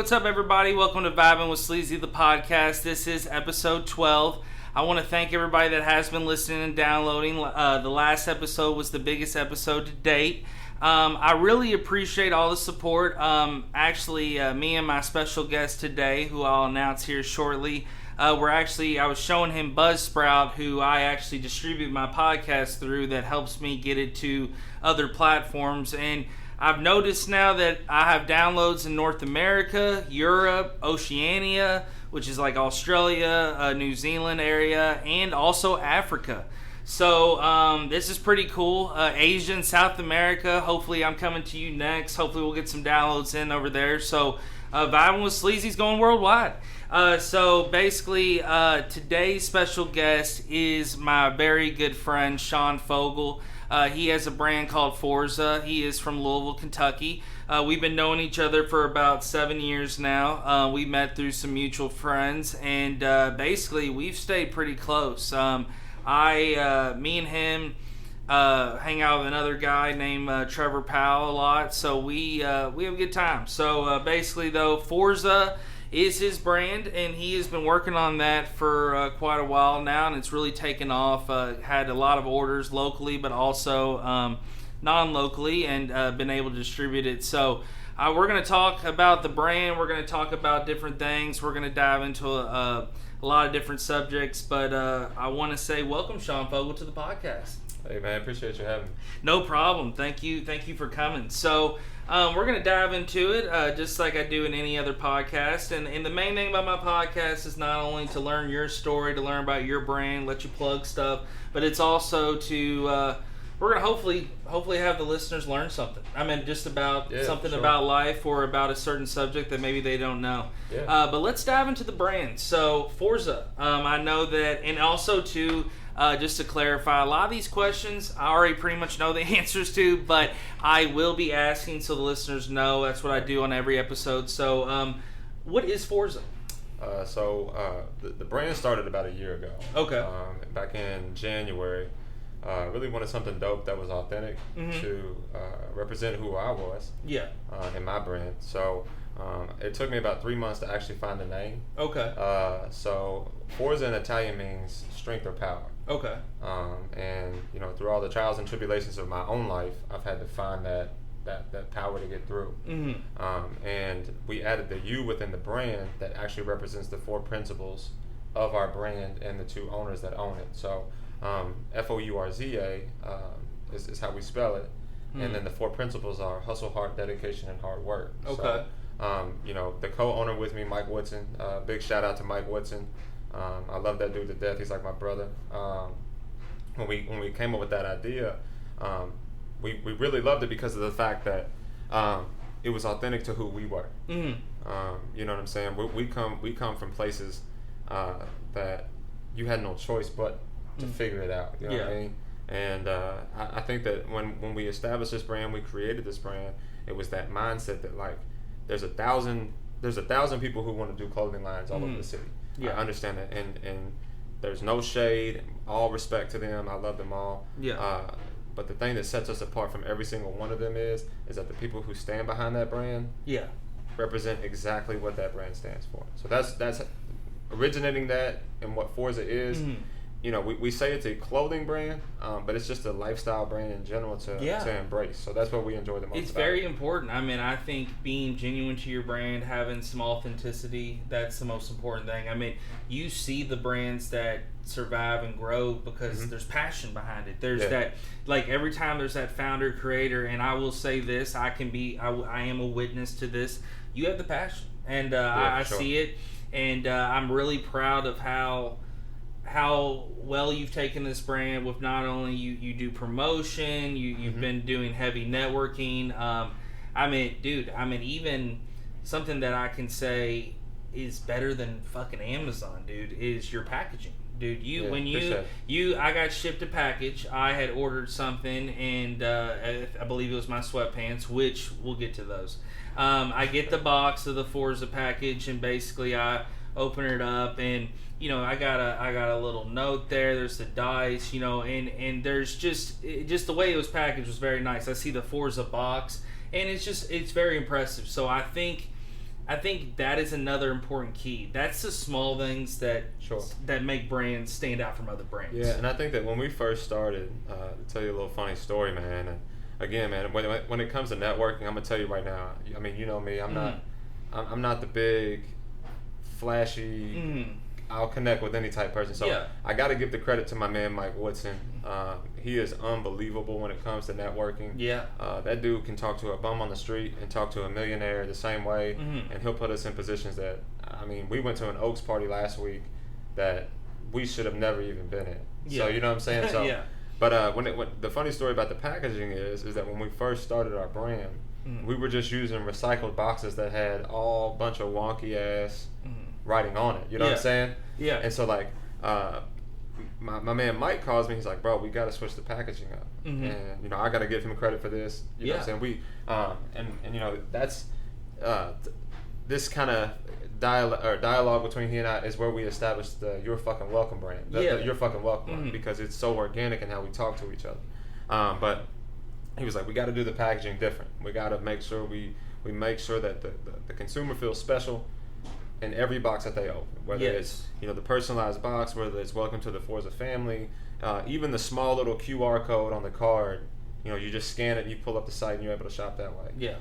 what's up, everybody? Welcome to Vibing With Sleezy, the podcast. This is episode 12. I want to thank everybody that has been listening and downloading. The last episode was the biggest episode to date. I really appreciate all the support. Me and my special guest today, who I'll announce here shortly, I was showing him Buzzsprout, who I actually distribute my podcast through, that helps me get it to other platforms. And I've noticed now that I have downloads in North America, Europe, Oceania, which is like Australia, New Zealand area, and also Africa. So this is pretty cool. Asia and South America. Hopefully I'm coming to you next. Hopefully we'll get some downloads in over there. So Vibing With Sleazy's going worldwide. So basically today's special guest is my very good friend Sean Fogle. He has a brand called Fourza. He is from Louisville, Kentucky. We've been knowing each other for about 7 years now. We met through some mutual friends, and basically we've stayed pretty close. Me and him hang out with another guy named Trevor Powell a lot, so we have a good time. So basically, though, Fourza is his brand, and he has been working on that for quite a while now, and it's really taken off. Had a lot of orders locally, but also non-locally, and been able to distribute it. So we're going to talk about the brand. We're going to talk about different things. We're going to dive into a lot of different subjects, but I want to say welcome, Sean Fogle, to the podcast. Hey man, appreciate you having me. No problem. Thank you for coming. So we're going to dive into it just like I do in any other podcast. And the main thing about my podcast is not only to learn your story, to learn about your brand, let you plug stuff, but it's also to we're going to hopefully have the listeners learn something. I mean, just about something about life or about a certain subject that maybe they don't know. Yeah. But let's dive into the brand. So Fourza, I know that, and also to just to clarify, a lot of these questions I already pretty much know the answers to, but I will be asking so the listeners know. That's what I do on every episode. So what is Fourza? The brand started about a year ago. Okay. Back in January. Really wanted something dope that was authentic to represent who I was. Yeah. In my brand. So it took me about 3 months to actually find the name. Okay. So Fourza in Italian means strength or power. Okay. And through all the trials and tribulations of my own life, I've had to find that power to get through. Mm-hmm. And we added the U within the brand that actually represents the 4 principles of our brand and the 2 owners that own it. So Fourza is how we spell it. And then the 4 principles are hustle, heart, dedication, and hard work. Okay. So, the co-owner with me, Mike Woodson, big shout out to Mike Woodson. I love that dude to death. He's like my brother. When we came up with that idea, we really loved it because of the fact that it was authentic to who we were. Mm-hmm. You know what I'm saying? We come from places that you had no choice but to figure it out. You know what I mean? And I think that when we established this brand, we created this brand, it was that mindset that like there's a thousand people who want to do clothing lines all over the city. Yeah. I understand that, and there's no shade, all respect to them. I love them all. Yeah. But the thing that sets us apart from every single one of them is that the people who stand behind that brand represent exactly what that brand stands for. So that's originating that and what Fourza is. Mm-hmm. We say it's a clothing brand, but it's just a lifestyle brand in general to embrace. So that's what we enjoy the most. It's very important. I mean, I think being genuine to your brand, having some authenticity, that's the most important thing. I mean, you see the brands that survive and grow because there's passion behind it. There's that, like every time there's that founder creator, and I will say this, I am a witness to this. You have the passion, and I see it, and I'm really proud of how well you've taken this brand with not only you do promotion, you've been doing heavy networking. Even something that I can say is better than fucking Amazon, dude, is your packaging. Dude, I got shipped a package. I had ordered something, and I believe it was my sweatpants, which we'll get to those. I get the box of the Fourza package, and basically I open it up, and I got a little note there. There's the dice, and there's just the way it was packaged was very nice. I see the Fourza box, and it's very impressive. So I think I think that is another important key. That's the small things that that make brands stand out from other brands. Yeah, and I think that when we first started, to tell you a little funny story, man. And again, man, when it comes to networking, I'm gonna tell you right now. I mean, you know me. I'm not the big, flashy. I'll connect with any type of person. So I got to give the credit to my man Mike Woodson. He is unbelievable when it comes to networking. Yeah. That dude can talk to a bum on the street and talk to a millionaire the same way, and he'll put us in positions that, I mean, we went to an Oaks party last week that we should have never even been in. Yeah. So you know what I'm saying? So, yeah. But when the funny story about the packaging is that when we first started our brand, we were just using recycled boxes that had all bunch of wonky ass writing on it. You know what I'm saying? Yeah. And so like, my man Mike calls me. He's like, "Bro, we got to switch the packaging up." And you know, I got to give him credit for this. You know what I'm saying? We and you know, that's this kind of dialogue between he and I is where we established the "You're Fucking Welcome" brand. The "You're Fucking Welcome" brand, because it's so organic in how we talk to each other. But he was like, "We got to do the packaging different. We got to make sure we make sure that the consumer feels special in every box that they open, whether it's, you know, the personalized box, whether it's welcome to the Fourza family, even the small little QR code on the card. You know, you just scan it and you pull up the site and you're able to shop that way. Yeah.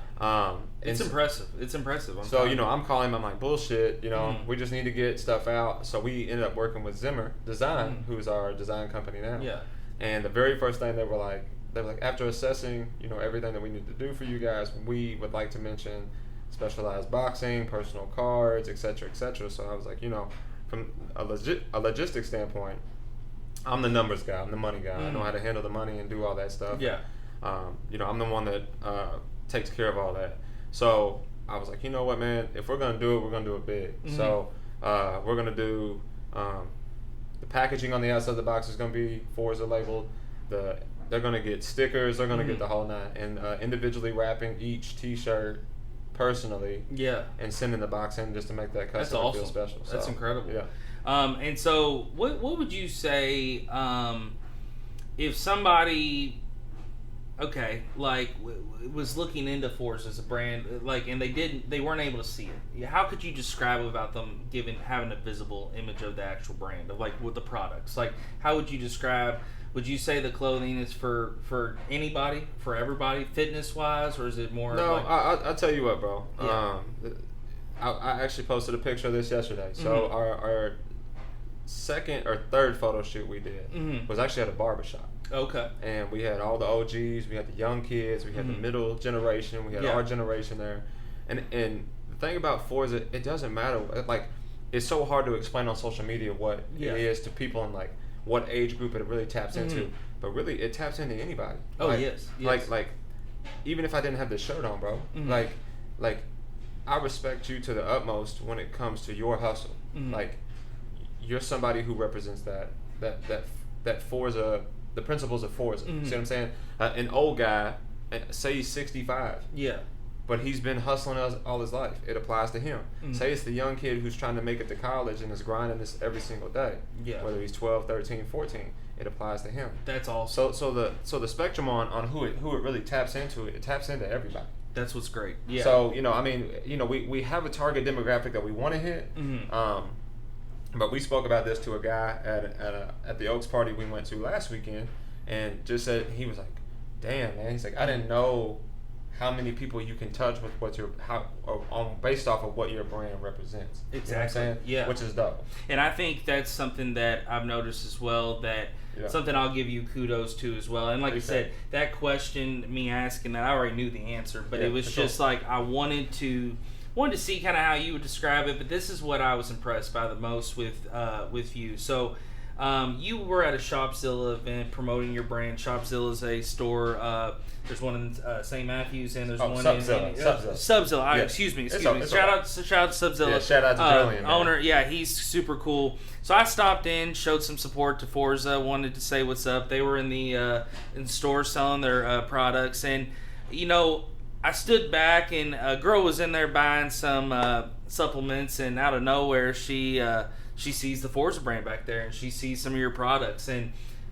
It's impressive. It's impressive. So, you know, I'm calling him, I'm like, bullshit, you know, we just need to get stuff out. So we ended up working with Zimmer Design, who's our design company now. Yeah. And the very first thing they were like, after assessing, you know, everything that we need to do for you guys, we would like to mention specialized boxing, personal cards, etc., etc. So I was like, you know, from a logistics standpoint, I'm the numbers guy, I'm the money guy. I know how to handle the money and do all that stuff. Yeah. You know, I'm the one that takes care of all that. So I was like, you know what, man, if we're gonna do it, we're gonna do it big. So we're gonna do the packaging on the outside of the box is gonna be Fourza labeled. They're gonna get stickers. They're gonna get the whole nine, and individually wrapping each T-shirt personally, and sending the box in just to make that customer feel special. That's incredible. Yeah. And so, what would you say if somebody, was looking into Fourza as a brand, and they weren't able to see it? How could you describe about them having a visible image of the actual brand of with the products? How would you describe? Would you say the clothing is for anybody, for everybody, fitness wise, or is it more? No, I'll tell you what, bro. Yeah. I actually posted a picture of this yesterday. So our second or third photo shoot we did was actually at a barbershop. Okay. And we had all the OGs, we had the young kids, we had the middle generation, we had our generation there. And the thing about Fourza, it doesn't matter. It's so hard to explain on social media what it is to people and what age group it really taps into. But really, it taps into anybody. Oh, yes. Even if I didn't have this shirt on, bro, I respect you to the utmost when it comes to your hustle. You're somebody who represents that Fourza, the principles of Fourza. See what I'm saying? An old guy, say he's 65. Yeah. But he's been hustling all his life. It applies to him. Say it's the young kid who's trying to make it to college and is grinding this every single day. Yeah. Whether he's 12, 13, 14, it applies to him. That's awesome. So the spectrum on who it really taps into, it taps into everybody. That's what's great. Yeah. So, I mean, we have a target demographic that we want to hit. But we spoke about this to a guy at the Oaks party we went to last weekend, and just said, he was like, "Damn, man," he's like, "I didn't know how many people you can touch with based off of what your brand represents." Exactly. You know what I'm saying? Yeah. Which is dope. And I think that's something that I've noticed as well, that something I'll give you kudos to as well. And like you said, that question, me asking that, I already knew the answer, but it was just I wanted to see kind of how you would describe it. But this is what I was impressed by the most with you. So you were at a Shopzilla event promoting your brand. Shopzilla is a store. There's one in St. Matthews, and there's one Subzilla. Excuse me. Shout out to Subzilla. Yeah, shout out to Julian, owner. Yeah, he's super cool. So I stopped in, showed some support to Fourza, wanted to say what's up. They were in the store selling their products, and I stood back, and a girl was in there buying some supplements, and out of nowhere she sees the Fourza brand back there, and she sees some of your products, and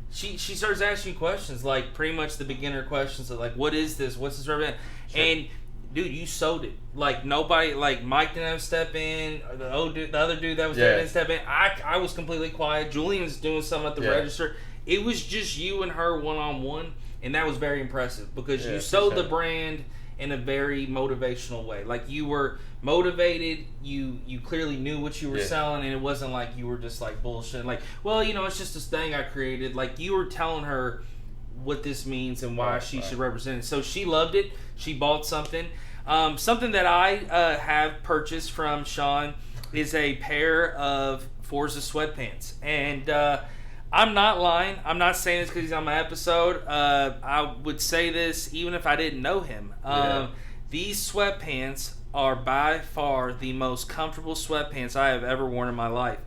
she starts asking you questions, pretty much the beginner questions of what is this? What's this represent? Sure. And dude, you sold it. Like, nobody, like, Mike didn't have to step in. Or the other dude that was there didn't step in. I was completely quiet. Julian was doing something at the register. It was just you and her one-on-one, and that was very impressive because you sold the brand in a very motivational way. Like, you were motivated. You clearly knew what you were selling, and it wasn't like you were just, like, bullshit. Like, well, you know, it's just this thing I created. Like, you were telling her what this means and why she should represent it. So she loved it. She bought something. Something that I have purchased from Sean is a pair of Fourza sweatpants. And I'm not lying. I'm not saying this because he's on my episode. I would say this even if I didn't know him. These sweatpants are by far the most comfortable sweatpants I have ever worn in my life.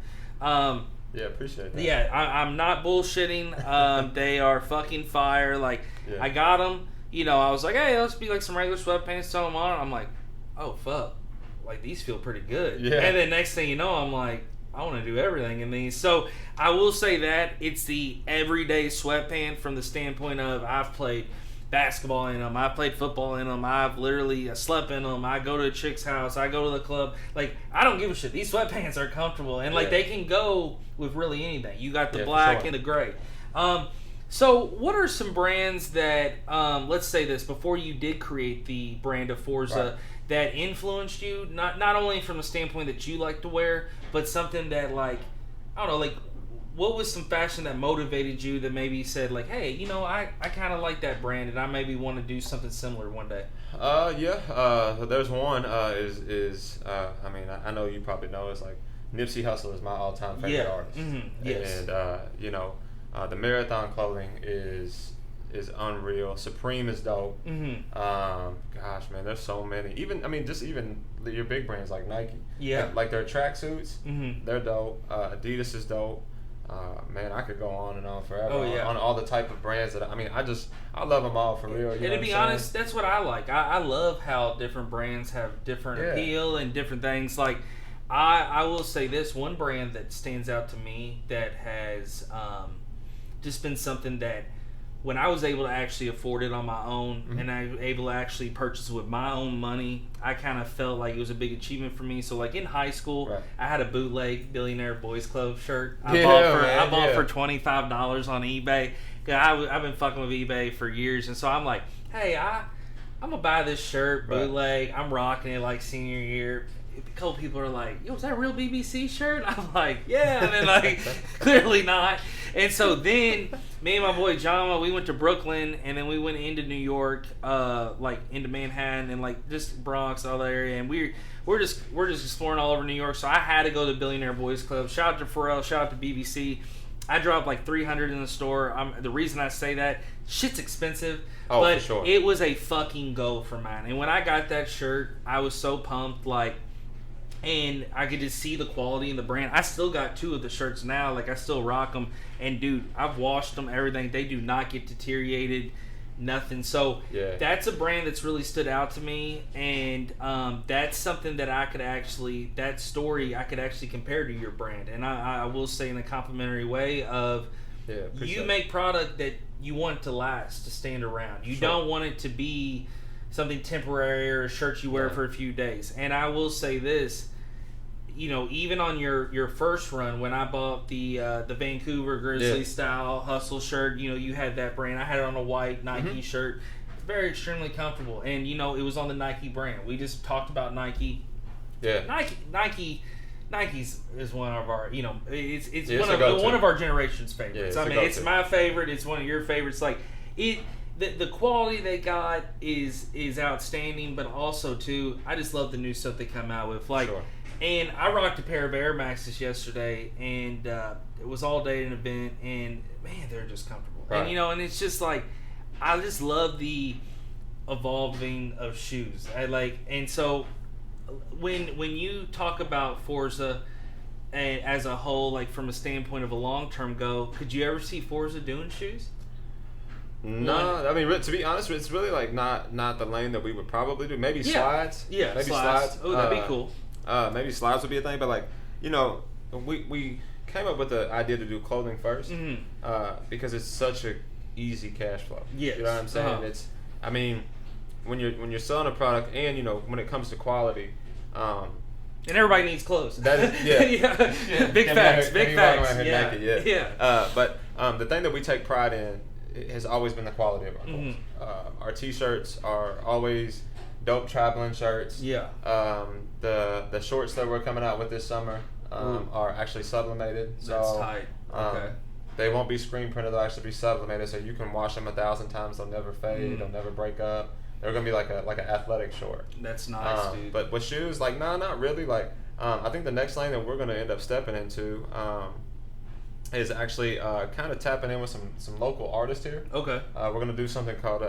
Yeah, appreciate that. Yeah, I'm not bullshitting. They are fucking fire. Like, I got them. You know, I was like, hey, let's be like some regular sweatpants, throw them on. I'm like, oh, fuck. Like, these feel pretty good. Yeah. And then next thing you know, I'm like, I want to do everything in these. So, I will say that it's the everyday sweatpant from the standpoint of I've played basketball in them. I've played football in them. I've literally slept in them. I go to a chick's house. I go to the club. Like, I don't give a shit. These sweatpants are comfortable. And, like, they can go with really anything. You got the black and the gray. So, what are some brands that, let's say this, before you did create the brand of Fourza, that influenced you? Not only from the standpoint that you like to wear, but something that, like, I don't know, like, what was some fashion that motivated you that maybe said, like, hey, you know, I kind of like that brand and I maybe want to do something similar one day? There's one, I mean, I know you probably know, it's like Nipsey Hussle is my all-time favorite artist. Mm-hmm. Yes. And, you know, the Marathon clothing is unreal. Supreme is dope. Mm-hmm. Gosh, man, there's so many. Even your big brands like Nike. Yeah. Like their tracksuits, mm-hmm. they're dope. Adidas is dope. Man, I could go on and on forever on all the type of brands that I love them all for real. And to be honest, that's what I like. I love how different brands have different appeal and different things. Like, I will say this one brand that stands out to me that has just been something that when I was able to actually afford it on my own and I was able to actually purchase it with my own money, I kind of felt like it was a big achievement for me. So, like, in high school, I had a bootleg Billionaire Boys Club shirt. I bought for $25 on eBay. I've been fucking with eBay for years, and so I'm like, hey, I'm gonna buy this shirt bootleg. I'm rocking it like senior year. A couple people are like, yo, is that a real BBC shirt? I'm like, yeah. And then, like, clearly not. And so then me and my boy Jama, we went to Brooklyn, and then we went into New York, like into Manhattan and like just Bronx, all that area, and we're just exploring all over New York. So I had to go to the Billionaire Boys Club. Shout out to Pharrell, shout out to BBC. I dropped like $300 in the store. The reason I say that, shit's expensive. Oh, but for sure. It was a fucking go for mine. And when I got that shirt, I was so pumped, like, and I could just see the quality and the brand. I still got 2 of the shirts now. Like, I still rock them. And, dude, I've washed them, everything. They do not get deteriorated, nothing. So, that's a brand that's really stood out to me. And that's something that I could actually, that story I could actually compare to your brand. And I will say in a complimentary way of, you make product that you want to last, to stand around. You don't want it to be something temporary or a shirt you wear for a few days. And I will say this, you know, even on your first run, when I bought the Vancouver Grizzly style hustle shirt, you know, you had that brand. I had it on a white Nike shirt. It's very extremely comfortable. And, you know, it was on the Nike brand. We just talked about Nike. Yeah. Nike's is one of our, you know, it's one of our generation's favorites. I mean, it's my favorite. It's one of your favorites. Like, the quality they got is outstanding, but also too, I just love the new stuff they come out with. Like, and I rocked a pair of Air Maxes yesterday, and it was all day at an event, and man, they're just comfortable. Right. And you know, and it's just like, I just love the evolving of shoes. And so when you talk about Fourza and as a whole, like from a standpoint of a long-term goal, could you ever see Fourza doing shoes? No, I mean, to be honest, it's really like not the lane that we would probably do. Maybe slides. Yeah, maybe slides. Oh, that'd be cool. Maybe slides would be a thing, but like, you know, we came up with the idea to do clothing first because it's such a easy cash flow. Yes. You know what I'm saying? It's, I mean, when you're selling a product, and when it comes to quality. And everybody needs clothes. That is, yeah. Big facts. Big facts. Yeah. But the thing that we take pride in has always been the quality of our clothes. Our T-shirts are always dope traveling shirts. Yeah. The shorts that we're coming out with this summer are actually sublimated. So, that's tight. Okay. They won't be screen printed. They'll actually be sublimated, so you can wash them 1,000 times. They'll never fade. They'll never break up. They're gonna be like an athletic short. That's nice, dude. But with shoes, like, not really. Like, I think the next lane that we're gonna end up stepping into is actually kind of tapping in with some local artists here. Okay. We're gonna do something called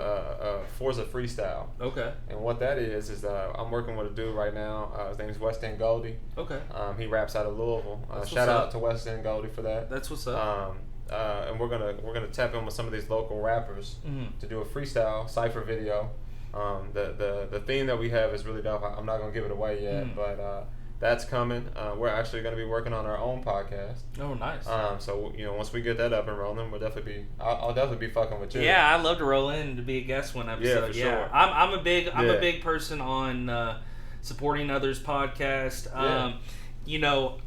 Fourza freestyle. Okay. And what that is I'm working with a dude right now. His name is West End Goldie. Okay. He raps out of Louisville. Shout out to West End Goldie for that. That's what's up. And we're gonna tap in with some of these local rappers to do a freestyle cypher video. The theme that we have is really dope. I'm not gonna give it away yet, but that's coming. We're actually gonna be working on our own podcast. Oh, nice. So once we get that up and rolling, I'll definitely be fucking with you. Yeah, I'd love to roll in to be a guest one episode. Yeah, for sure. I'm a big person on supporting others' podcast.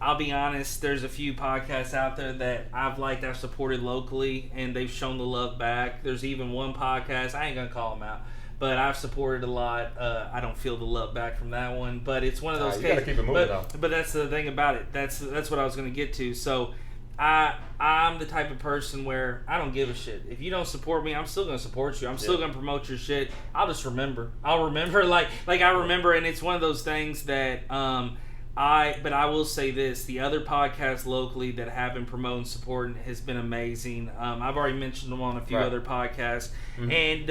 I'll be honest, there's a few podcasts out there that I've supported locally, and they've shown the love back. There's even one podcast, I ain't gonna call them out, but I've supported a lot. I don't feel the love back from that one, but it's one of those cases. You gotta keep it moving, though. But that's the thing about it. That's what I was gonna get to. So I'm the type of person where I don't give a shit. If you don't support me, I'm still gonna support you. I'm still gonna promote your shit. I'll just remember. I'll remember like I remember, and it's one of those things that but I will say this: the other podcasts locally that have been promoting, supporting has been amazing. I've already mentioned them on a few other podcasts, and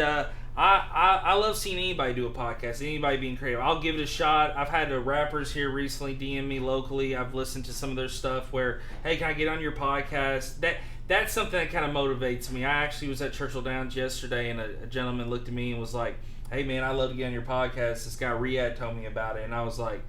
I love seeing anybody do a podcast, anybody being creative. I'll give it a shot. I've had the rappers here recently DM me locally. I've listened to some of their stuff where, hey, can I get on your podcast? That's something that kind of motivates me. I actually was at Churchill Downs yesterday, and a gentleman looked at me and was like, hey, man, I'd love to get on your podcast. This guy Riyadh told me about it, and I was like,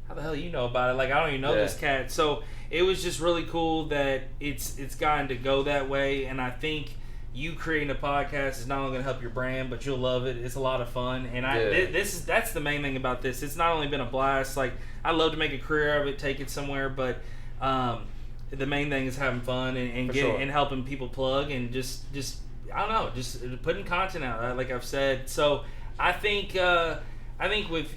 how the hell do you know about it? Like, I don't even know this cat. So it was just really cool that it's gotten to go that way, and I think you creating a podcast is not only going to help your brand, but you'll love it. It's a lot of fun, and that's the main thing about this. It's not only been a blast. Like, I love to make a career of it, take it somewhere, but the main thing is having fun and and helping people plug and just I don't know, just putting content out. Like I've said, so I think with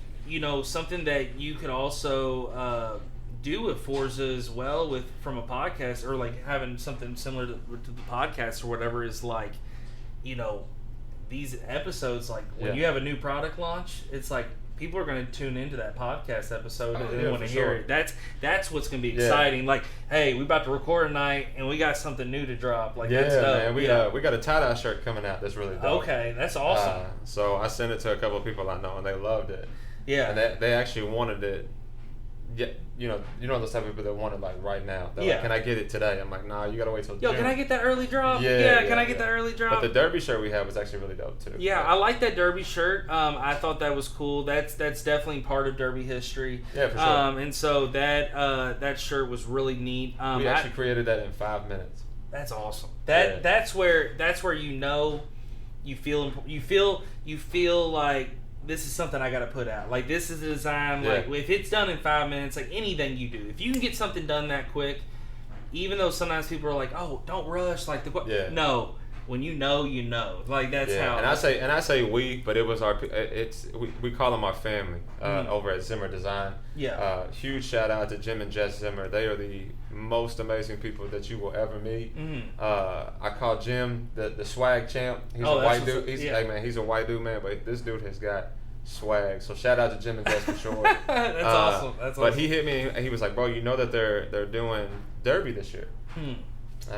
something that you could also do with Fourza as well, from a podcast, or like having something similar to the podcast or whatever, is like, these episodes, like when you have a new product launch, it's like people are going to tune into that podcast episode and they want to hear it. That's what's going to be exciting. Like, hey, we about to record tonight and we got something new to drop. Like, that's dope. Man, we got a tie-dye shirt coming out that's really dope. Okay, that's awesome. So I sent it to a couple of people I know and they loved it. Yeah, and they actually wanted it. Yeah, those type of people that want it like right now. They're like, can I get it today? I'm like, nah, you gotta wait till June. Can I get that early drop? Can I get that early drop? But the derby shirt we have was actually really dope too. Yeah, I like that derby shirt. I thought that was cool. That's definitely part of derby history. Yeah, for sure. And so that shirt was really neat. We actually created that in 5 minutes. That's awesome. That's where you feel like, this is something I got to put out. Like, this is a design. Like, if it's done in 5 minutes, like anything you do, if you can get something done that quick, even though sometimes people are like, "Oh, don't rush." Like no, when you know, like that's how. And I say we, but it was we call them our family over at Zimmer Design. Yeah. Huge shout out to Jim and Jess Zimmer. They are the most amazing people that you will ever meet. I call Jim the swag champ. He's a white dude. He's a white dude, man, but this dude has got swag. So shout out to Jim and Jess for sure. That's awesome. But he hit me and he was like, bro, you know that they're doing derby this year. And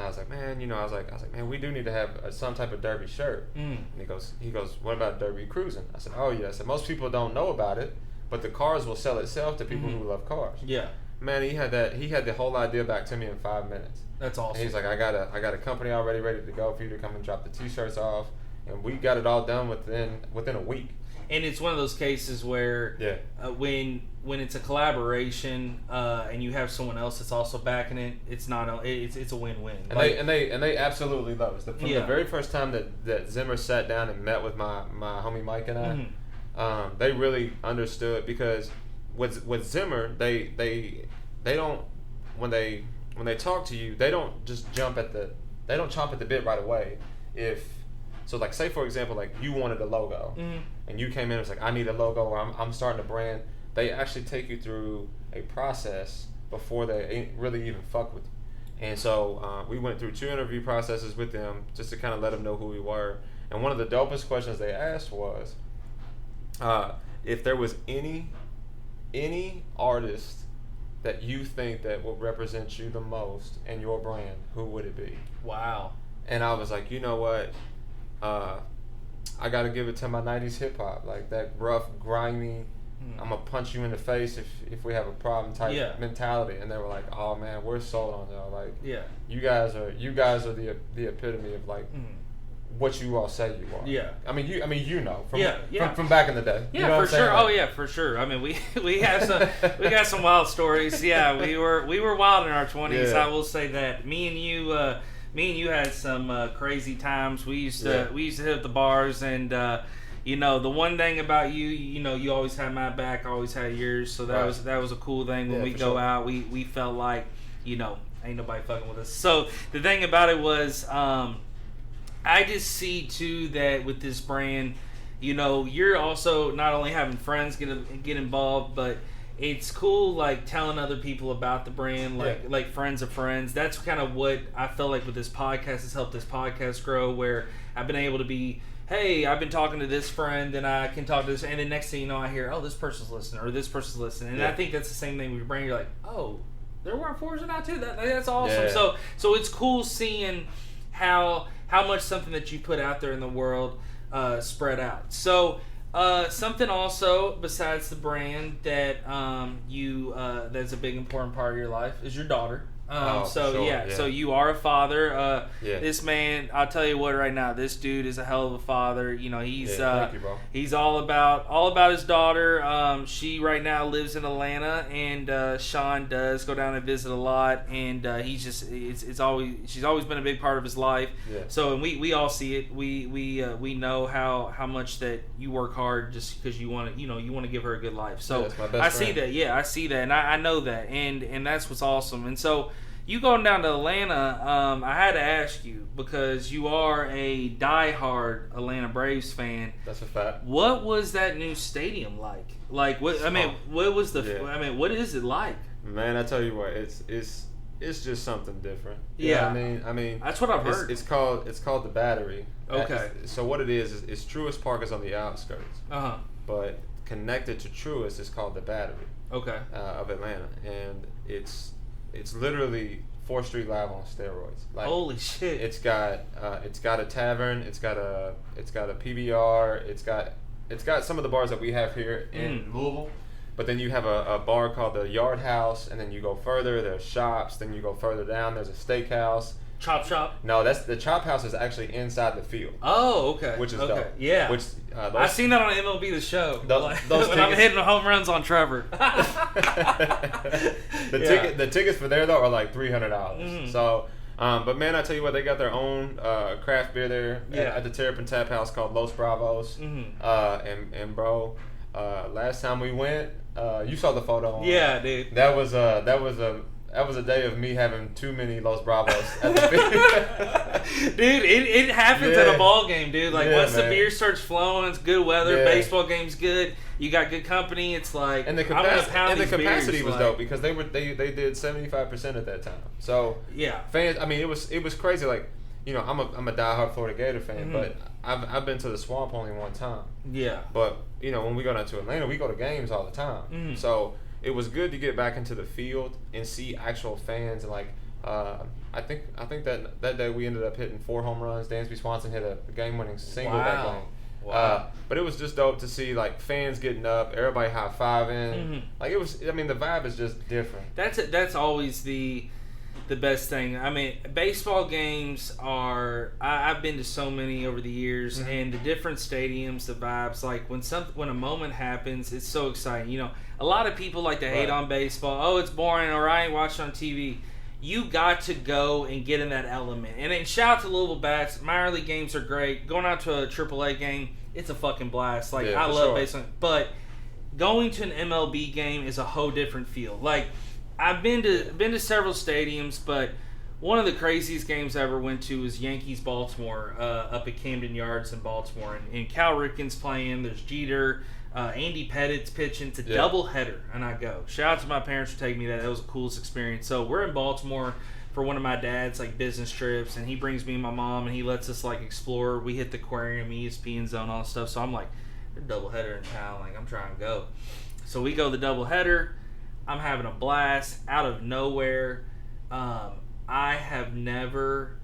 I was like, man, man, we do need to have some type of derby shirt. And he goes, what about derby cruising? I said, oh yeah. I said, most people don't know about it, but the cars will sell itself to people who love cars. Yeah. Man, he had the whole idea back to me in 5 minutes. That's awesome. And he's like, I got a company already ready to go for you to come and drop the t-shirts off, and we got it all done within a week. And it's one of those cases where when it's a collaboration and you have someone else that's also backing it, it's a win-win. And they absolutely love us. From the very first time that Zimmer sat down and met with my homie Mike and I, They really understood because with Zimmer, they don't when they talk to you, they don't just chomp at the bit right away. So like say for example, like you wanted a logo and you came in and was like, I need a logo, or I'm starting a brand. They actually take you through a process before they really even fuck with you. And so we went through 2 interview processes with them just to kind of let them know who we were. And one of the dopest questions they asked was, if there was any artist that you think that will represent you the most in your brand, who would it be? Wow. And I was like, you know what? I got to give it to my 90s hip hop, like that rough, grimy, I'm gonna punch you in the face if we have a problem type mentality. And they were like, oh man, we're sold on y'all. Like, you guys are the epitome of like what you all say you are. Yeah. I mean you know from back in the day. Yeah, you know for sure. Like, oh yeah, for sure. I mean we have got some wild stories. Yeah, we were wild in our 20s. I will say that. Me and you had some crazy times. We used to hit the bars, and the one thing about you, you always had my back, I always had yours. So that was a cool thing. When we go out, we felt like, ain't nobody fucking with us. So the thing about it was, I just see too that with this brand, you're also not only having friends get involved, but it's cool like telling other people about the brand, like friends of friends. That's kind of what I feel like with this podcast has helped this podcast grow, where I've been able to be, hey, I've been talking to this friend, and I can talk to this, and the next thing you know, I hear, oh, this person's listening, or this person's listening. And I think that's the same thing with your brand. You're like, oh, they're wearing Fourza now too. That's awesome. Yeah. So it's cool seeing how much something that you put out there in the world spread out. So something also besides the brand that that's a big important part of your life is your daughter. So you are a father. This man, I'll tell you what, right now, this dude is a hell of a father. He's thank you, bro. He's all about his daughter. She right now lives in Atlanta, and Sean does go down and visit a lot, and she's always been a big part of his life. Yeah. So, and we all see it. We know how much that you work hard just because you want to give her a good life. So I see that. Yeah, I see that, and I know that, and that's what's awesome. And so, you going down to Atlanta, I had to ask you, because you are a diehard Atlanta Braves fan. That's a fact. What was that new stadium like? Like, what was what is it like? Man, I tell you what, it's just something different. You know what I mean, that's what I've heard. It's called the Battery. Okay. So what it is Truist Park is on the outskirts. But connected to Truist is called the Battery. Okay. Of Atlanta, and it's literally 4th Street Live on steroids. Like, holy shit! It's got a tavern. It's got a PBR. It's got some of the bars that we have here in Louisville. But then you have a bar called the Yard House, and then you go further. There's shops. Then you go further down. There's a steakhouse. Chop Shop? No, that's the Chop House is actually inside the field. Oh, okay. Which is dope. Yeah. I've seen that on MLB The Show. When I'm hitting home runs on Trevor. The tickets for there though are like $300. So, but man, I tell you what, they got their own craft beer there at the Terrapin Tap House called Los Bravos. And bro, last time we went, you saw the photo. Yeah, dude. That was a day of me having too many Los Bravos at the field. Dude, it happens at a ball game, dude. Like, once the beer starts flowing, it's good weather, baseball game's good, you got good company, it's like, and the capacity was dope, because they did 75% at that time. So, fans, I mean, it was crazy. Like, I'm a diehard Florida Gator fan, but I've been to the Swamp only one time. Yeah. But, when we go down to Atlanta, we go to games all the time. So, it was good to get back into the field and see actual fans, and like I think that day we ended up hitting 4 home runs. Dansby Swanson hit a game-winning single that game. Wow. But it was just dope to see like fans getting up, everybody high-fiving. Like, it was. I mean, the vibe is just different. That's always the best thing. I mean, baseball games are. I've been to so many over the years, and the different stadiums, the vibes. Like when a moment happens, it's so exciting. A lot of people like to hate on baseball. Oh, it's boring, or I ain't watching on TV. You got to go and get in that element. And then shout out to Louisville Bats. Minor league games are great. Going out to a AAA game, it's a fucking blast. Like, Yeah, I for love sure. baseball. But going to an MLB game is a whole different feel. Like, I've been to several stadiums, but one of the craziest games I ever went to was Yankees-Baltimore up at Camden Yards in Baltimore. And Cal Ripken's playing. There's Jeter. Andy Pettit's pitching. It's a doubleheader, and I go. Shout out to my parents for taking me. That was the coolest experience. So we're in Baltimore for one of my dad's like business trips, and he brings me and my mom, and he lets us like explore. We hit the aquarium, ESPN zone, all that stuff. So I'm like, there's a doubleheader in town. Like, I'm trying to go. So we go the doubleheader. I'm having a blast out of nowhere. I have never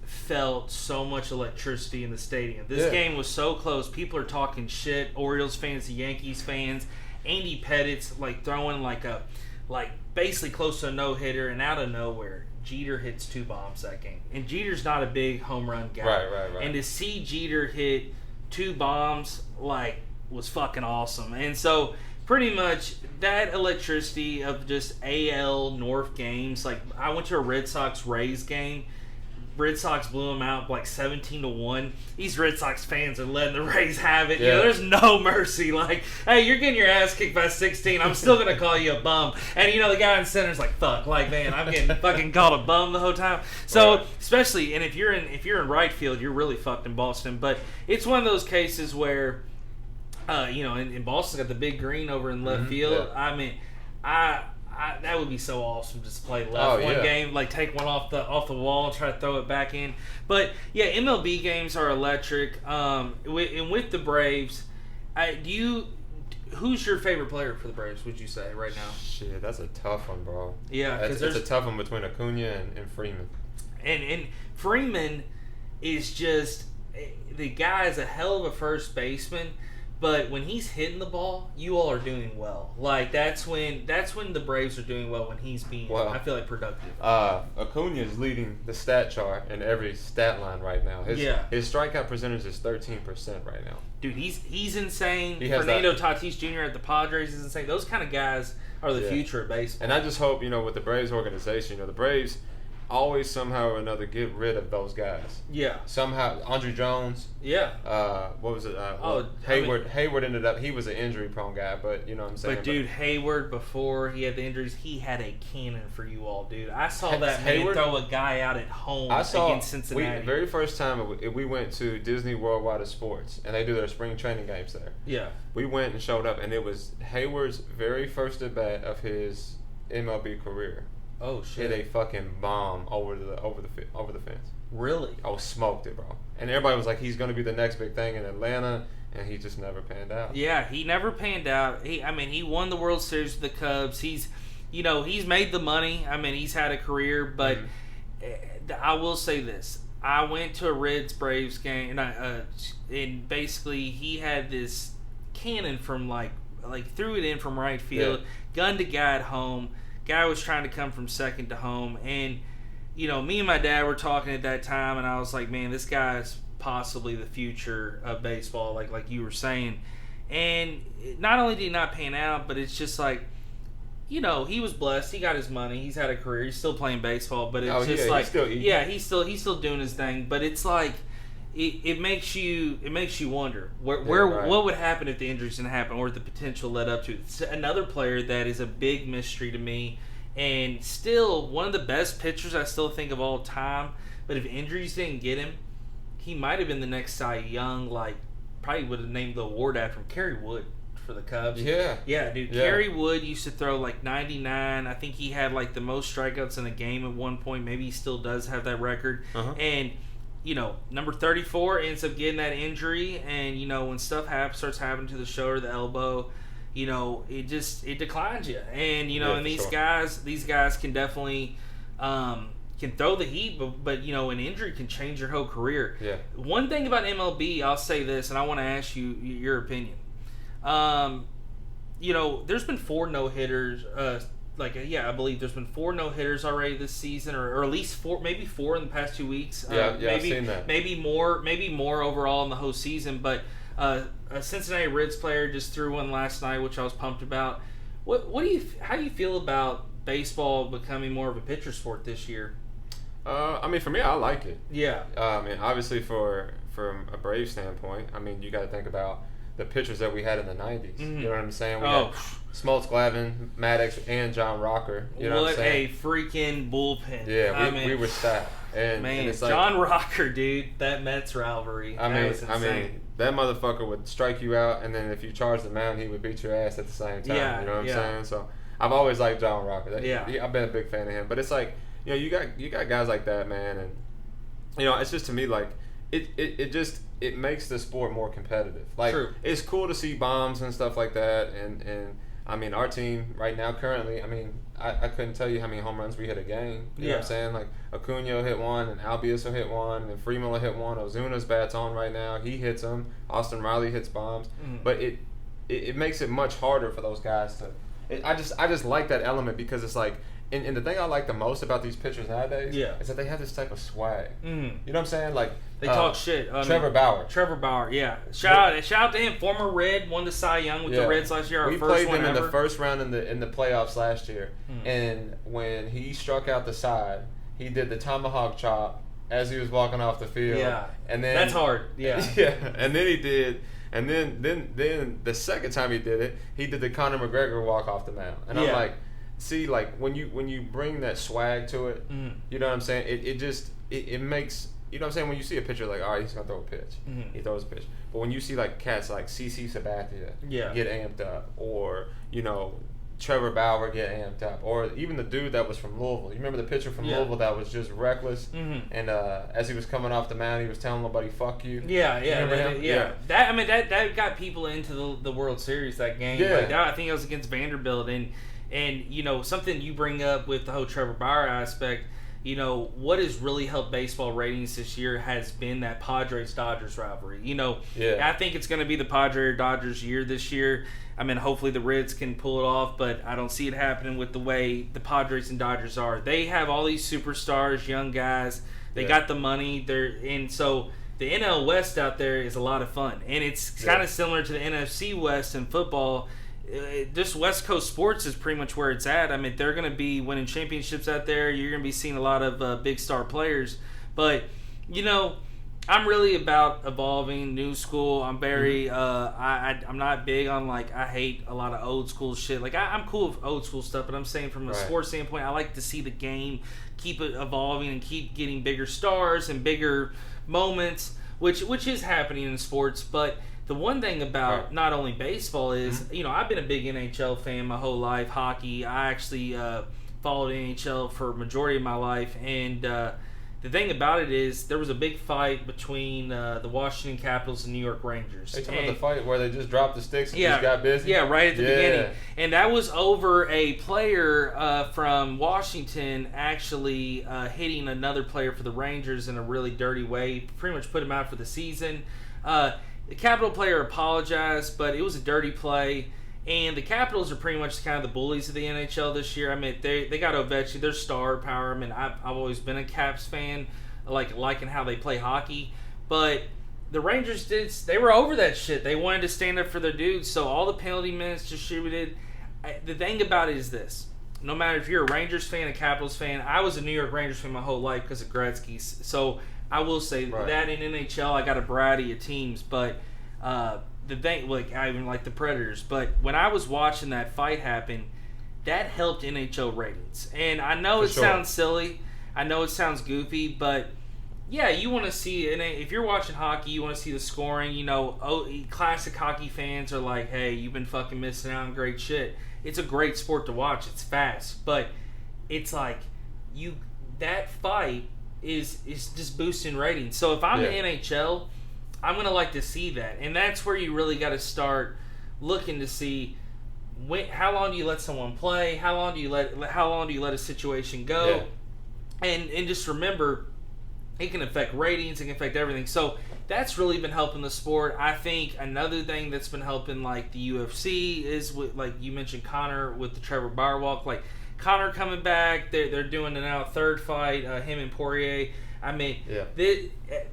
felt so much electricity in the stadium. This game was so close. People are talking shit. Orioles fans, Yankees fans. Andy Pettit's like throwing like basically close to a no-hitter, and out of nowhere, Jeter hits 2 bombs that game. And Jeter's not a big home run guy. Right. And to see Jeter hit 2 bombs like was fucking awesome. And so pretty much that electricity of just AL North games. Like, I went to a Red Sox-Rays game. Red Sox blew them out like 17-1. These Red Sox fans are letting the Rays have it. Yeah. You know, there's no mercy. Like, hey, you're getting your ass kicked by 16. I'm still gonna call you a bum. And you know, the guy in center's like, fuck, like, man, I'm getting fucking called a bum the whole time. So right. especially, and if you're in right field, you're really fucked in Boston. But it's one of those cases where, you know, in Boston got the big green over in left field. Yeah. I mean, that would be so awesome just to play left one game, like take one off the wall and try to throw it back in. But yeah, MLB games are electric. And with the Braves, who's your favorite player for the Braves? Would you say right now? Shit, that's a tough one, bro. Yeah, it's a tough one between Acuna and Freeman. And Freeman is just, the guy is a hell of a first baseman. But when he's hitting the ball, you all are doing well. Like, that's when the Braves are doing well, when he's being, I feel like, productive. Acuna is leading the stat chart in every stat line right now. His strikeout percentage is 13% right now. Dude, he's insane. Fernando Tatis Jr. at the Padres is insane. Those kind of guys are the future of baseball. And I just hope, with the Braves organization, the Braves always somehow or another get rid of those guys. Yeah. Somehow, Andre Jones. Yeah. What was it? Hayward. Hayward ended up. He was an injury-prone guy, but you know what I'm saying. But dude, Hayward, before he had the injuries, he had a cannon for you all, dude. I saw that man throw a guy out at home against Cincinnati. Very first time we went to Disney Worldwide of Sports, and they do their spring training games there. Yeah. We went and showed up, and it was Hayward's very first at bat of his MLB career. Oh shit! Hit a fucking bomb over the fence. Really? I smoked it, bro. And everybody was like, he's going to be the next big thing in Atlanta, and he just never panned out. Yeah, he never panned out. He won the World Series with the Cubs. He's made the money. I mean, he's had a career, but I will say this: I went to a Reds Braves game, and basically he had this cannon from like threw it in from right field, gunned a guy at home. Guy was trying to come from second to home, and me and my dad were talking at that time, and I was like, man, this guy is possibly the future of baseball, like you were saying. And not only did he not pan out, but it's just like, he was blessed. He got his money. He's had a career. He's still playing baseball, but it's he's still doing his thing. But it's like, it makes you wonder what would happen if the injuries didn't happen, or the potential led up to it. It's another player that is a big mystery to me, and still one of the best pitchers I still think of all time. But if injuries didn't get him, he might have been the next Cy Young. Like, probably would have named the award after him, Kerry Wood for the Cubs. Yeah, dude. Kerry Wood used to throw like 99. I think he had like the most strikeouts in a game at one point. Maybe he still does have that record. And number 34 ends up getting that injury, and when stuff starts happening to the shoulder, the elbow, it declines you. And and these guys can definitely can throw the heat, but an injury can change your whole career. Yeah. One thing about MLB, I'll say this, and I want to ask you your opinion. There's been 4 no-hitters. I believe there's been 4 no-hitters already this season, or at least 4, maybe 4 in the past 2 weeks. Maybe, I've seen that. Maybe more overall in the whole season. But a Cincinnati Reds player just threw one last night, which I was pumped about. How do you feel about baseball becoming more of a pitcher sport this year? For me, I like it. Yeah. Obviously for from a Brave standpoint, I mean, you got to think about the pitchers that we had in the 90s. Mm-hmm. You know what I'm saying? We had Smoltz, Glavine, Maddox, and John Rocker. You know what I'm saying? What a freaking bullpen. Yeah, we were stacked. And it's like, John Rocker, dude, that Mets rivalry. I mean, that motherfucker would strike you out, and then if you charged the mound, he would beat your ass at the same time. You know what I'm saying? So I've always liked John Rocker. I've been a big fan of him. But it's like, you know, you got guys like that, man, and you know, it's just to me like it makes the sport more competitive. Like, True. It's cool to see bombs and stuff like that, and I mean, our team right now currently, I mean, I couldn't tell you how many home runs we hit a game. You know what I'm saying? Like, Acuna will hit one, and Albius will hit one, and Freeman will hit one. Ozuna's bat's on right now. He hits them. Austin Riley hits bombs. Mm-hmm. But it makes it much harder for those guys to I just like that element because it's like, and the thing I like the most about these pitchers nowadays is that they have this type of swag. Mm-hmm. You know what I'm saying? Like, they talk shit. Trevor Bauer. Trevor Bauer, yeah. Shout out to him. Former Red, won the Cy Young with the Reds last year. We played them in the first round in the playoffs last year. Mm-hmm. And when he struck out the side, he did the tomahawk chop as he was walking off the field. Yeah. And then that's hard. Yeah. Yeah. And then he did. And then the second time he did it, he did the Conor McGregor walk off the mound. And I'm like, see, like when you bring that swag to it, you know what I'm saying? It makes, you know what I'm saying? When you see a pitcher like, all right, he's gonna throw a pitch, he throws a pitch. But when you see like cats like CC Sabathia get amped up, or you know, Trevor Bauer get amped up, or even the dude that was from Louisville. You remember the pitcher from Louisville that was just reckless, and as he was coming off the mound, he was telling nobody "fuck you." Yeah. That got people into the World Series that game. Yeah. Like that, I think it was against Vanderbilt, and you know, something you bring up with the whole Trevor Bauer aspect. You know, what has really helped baseball ratings this year has been that Padres-Dodgers rivalry. You know, I think it's going to be the Padres-Dodgers year this year. I mean, hopefully the Reds can pull it off, but I don't see it happening with the way the Padres and Dodgers are. They have all these superstars, young guys. They got the money. And so the NL West out there is a lot of fun. And it's kind of similar to the NFC West in football. This West Coast sports is pretty much where it's at. I mean, they're going to be winning championships out there. You're going to be seeing a lot of big star players. But, you know, I'm really about evolving, new school. I'm very, I'm not big on, like, I hate a lot of old school shit. Like, I'm cool with old school stuff, but I'm saying from a sports standpoint, I like to see the game keep it evolving and keep getting bigger stars and bigger moments, which is happening in sports. But the one thing about not only baseball is, you know, I've been a big NHL fan my whole life, hockey. I actually followed NHL for a majority of my life, and the thing about it is there was a big fight between the Washington Capitals and New York Rangers. Are you talking about the fight where they just dropped the sticks and just got busy? Yeah, right at the beginning. And that was over a player from Washington actually hitting another player for the Rangers in a really dirty way. Pretty much put him out for the season. The Capital player apologized, but it was a dirty play. And the Capitals are pretty much kind of the bullies of the NHL this year. I mean, they got Ovechkin, their star power. I mean, I've always been a Caps fan, liking how they play hockey. But the Rangers they were over that shit. They wanted to stand up for their dudes, so all the penalty minutes distributed. The thing about it is this. No matter if you're a Rangers fan, a Capitals fan, I was a New York Rangers fan my whole life because of Gretzky's. So I will say that in NHL, I got a variety of teams, but the thing, like I even like the Predators. But when I was watching that fight happen, that helped NHL ratings. And I know sounds silly, I know it sounds goofy, but yeah, you want to see. And if you're watching hockey, you want to see the scoring. You know, classic hockey fans are like, "Hey, you've been fucking missing out on great shit." It's a great sport to watch. It's fast, but it's like that fight is just boosting ratings. So if I'm the NHL, I'm gonna like to see that, and that's where you really got to start looking to see how long do you let someone play, how long do you let a situation go, and just remember, it can affect ratings, it can affect everything. So that's really been helping the sport. I think another thing that's been helping, like the UFC, is with, like you mentioned, Conor with the Trevor Bauer walk. Like Conor coming back, they're doing an now third fight, him and Poirier. I mean,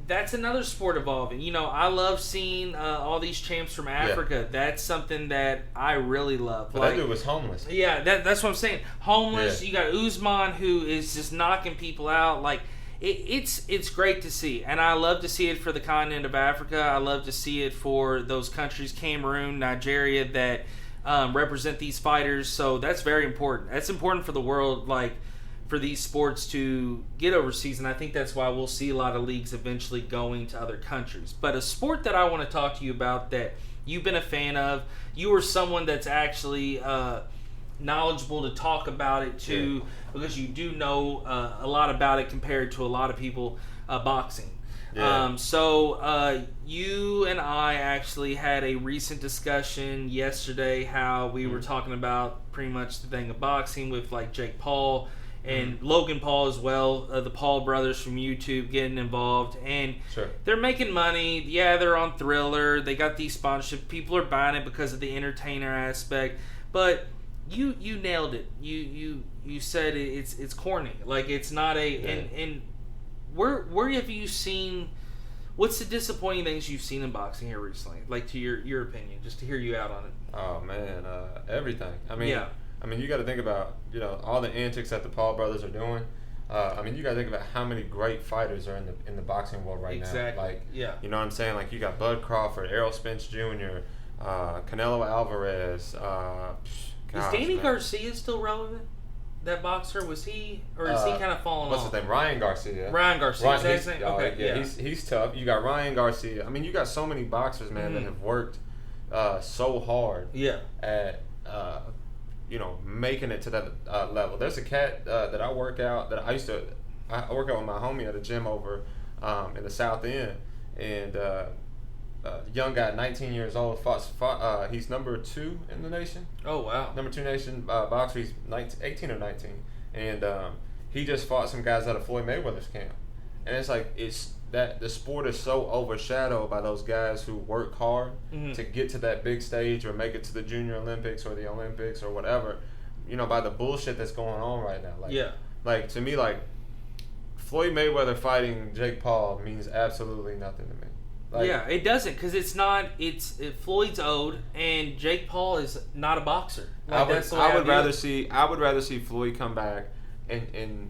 that's another sport evolving. You know, I love seeing all these champs from Africa. That's something that I really love. But that dude was homeless. Yeah, that's what I'm saying. Homeless. You got Usman, who is just knocking people out. Like, it's great to see, and I love to see it for the continent of Africa. I love to see it for those countries, Cameroon, Nigeria, that represent these fighters. So that's very important. That's important for the world, like for these sports to get overseas, and I think that's why we'll see a lot of leagues eventually going to other countries. But a sport that I want to talk to you about that you've been a fan of, you were someone that's actually knowledgeable to talk about it too, because you do know a lot about it compared to a lot of people, boxing. So you and I actually had a recent discussion yesterday how we were talking about pretty much the thing of boxing with like Jake Paul and Logan Paul as well, the Paul brothers from YouTube getting involved, and they're making money. Yeah, they're on Thriller. They got these sponsorship. People are buying it because of the entertainer aspect, but you nailed it. You said it's corny. Like it's not and where have you seen? What's the disappointing things you've seen in boxing here recently? Like to your opinion, just to hear you out on it. Oh man, everything. I mean, you got to think about all the antics that the Paul brothers are doing. I mean, you got to think about how many great fighters are in the boxing world right now. Like, you know what I'm saying? Like, you got Bud Crawford, Errol Spence Jr., Canelo Alvarez. Is Danny Garcia still relevant? That boxer, was he, or is he kind of falling off? What's his name? Ryan Garcia. Ryan Garcia. Is that his name? Okay, yeah. He's tough. You got Ryan Garcia. I mean, you got so many boxers, man, that have worked so hard at making it to that level. There's a cat that I work out that I work out with my homie at a gym over in the South End, and young guy, 19 years old, fought he's number 2 in the nation. Oh wow, number 2 nation boxer. He's 18 or 19, and he just fought some guys out of Floyd Mayweather's camp, and it's like the sport is so overshadowed by those guys who work hard to get to that big stage or make it to the Junior Olympics or the Olympics or whatever, by the bullshit that's going on right now. Like to me, like Floyd Mayweather fighting Jake Paul means absolutely nothing to me. Like, it doesn't, because Floyd's old and Jake Paul is not a boxer. I would rather see Floyd come back and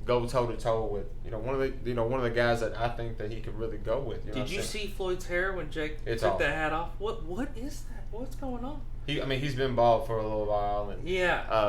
go toe to toe with one of the guys that I think that he could really go with. Did you see Floyd's hair when Jake took that hat off? What is that? What's going on? He's been bald for a little while, and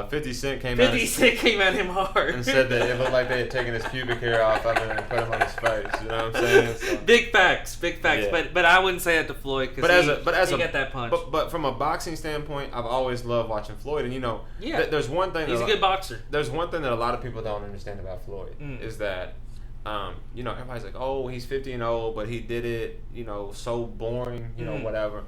50 Cent came at him hard and said that it looked like they had taken his pubic hair off and then put him on his face. You know what I'm saying? So, big facts. Yeah. But I wouldn't say that to Floyd because he got that punch. But from a boxing standpoint, I've always loved watching Floyd, and there's one thing. He's a good boxer. There's one thing that a lot of people don't understand about Floyd is that. Everybody's like, oh, he's 50 and old, but he did it, so boring, whatever.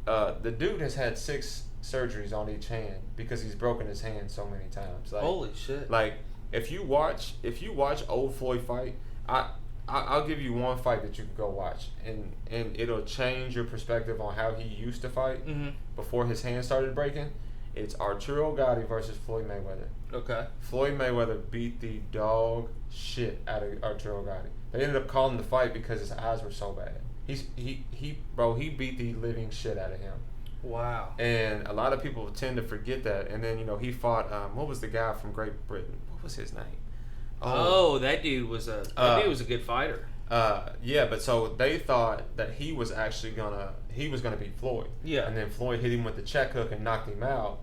The dude has had 6 surgeries on each hand because he's broken his hand so many times. Like, holy shit! Like if you watch old Floyd fight, I'll give you one fight that you can go watch, and it'll change your perspective on how he used to fight before his hand started breaking. It's Arturo Gatti versus Floyd Mayweather. Okay. Floyd Mayweather beat the dog shit out of Arturo Gatti. They ended up calling the fight because his eyes were so bad. He beat the living shit out of him. Wow. And a lot of people tend to forget that. And then he fought what was the guy from Great Britain? What was his name? That dude was a good fighter. But so they thought that he was gonna beat Floyd. Yeah. And then Floyd hit him with the check hook and knocked him out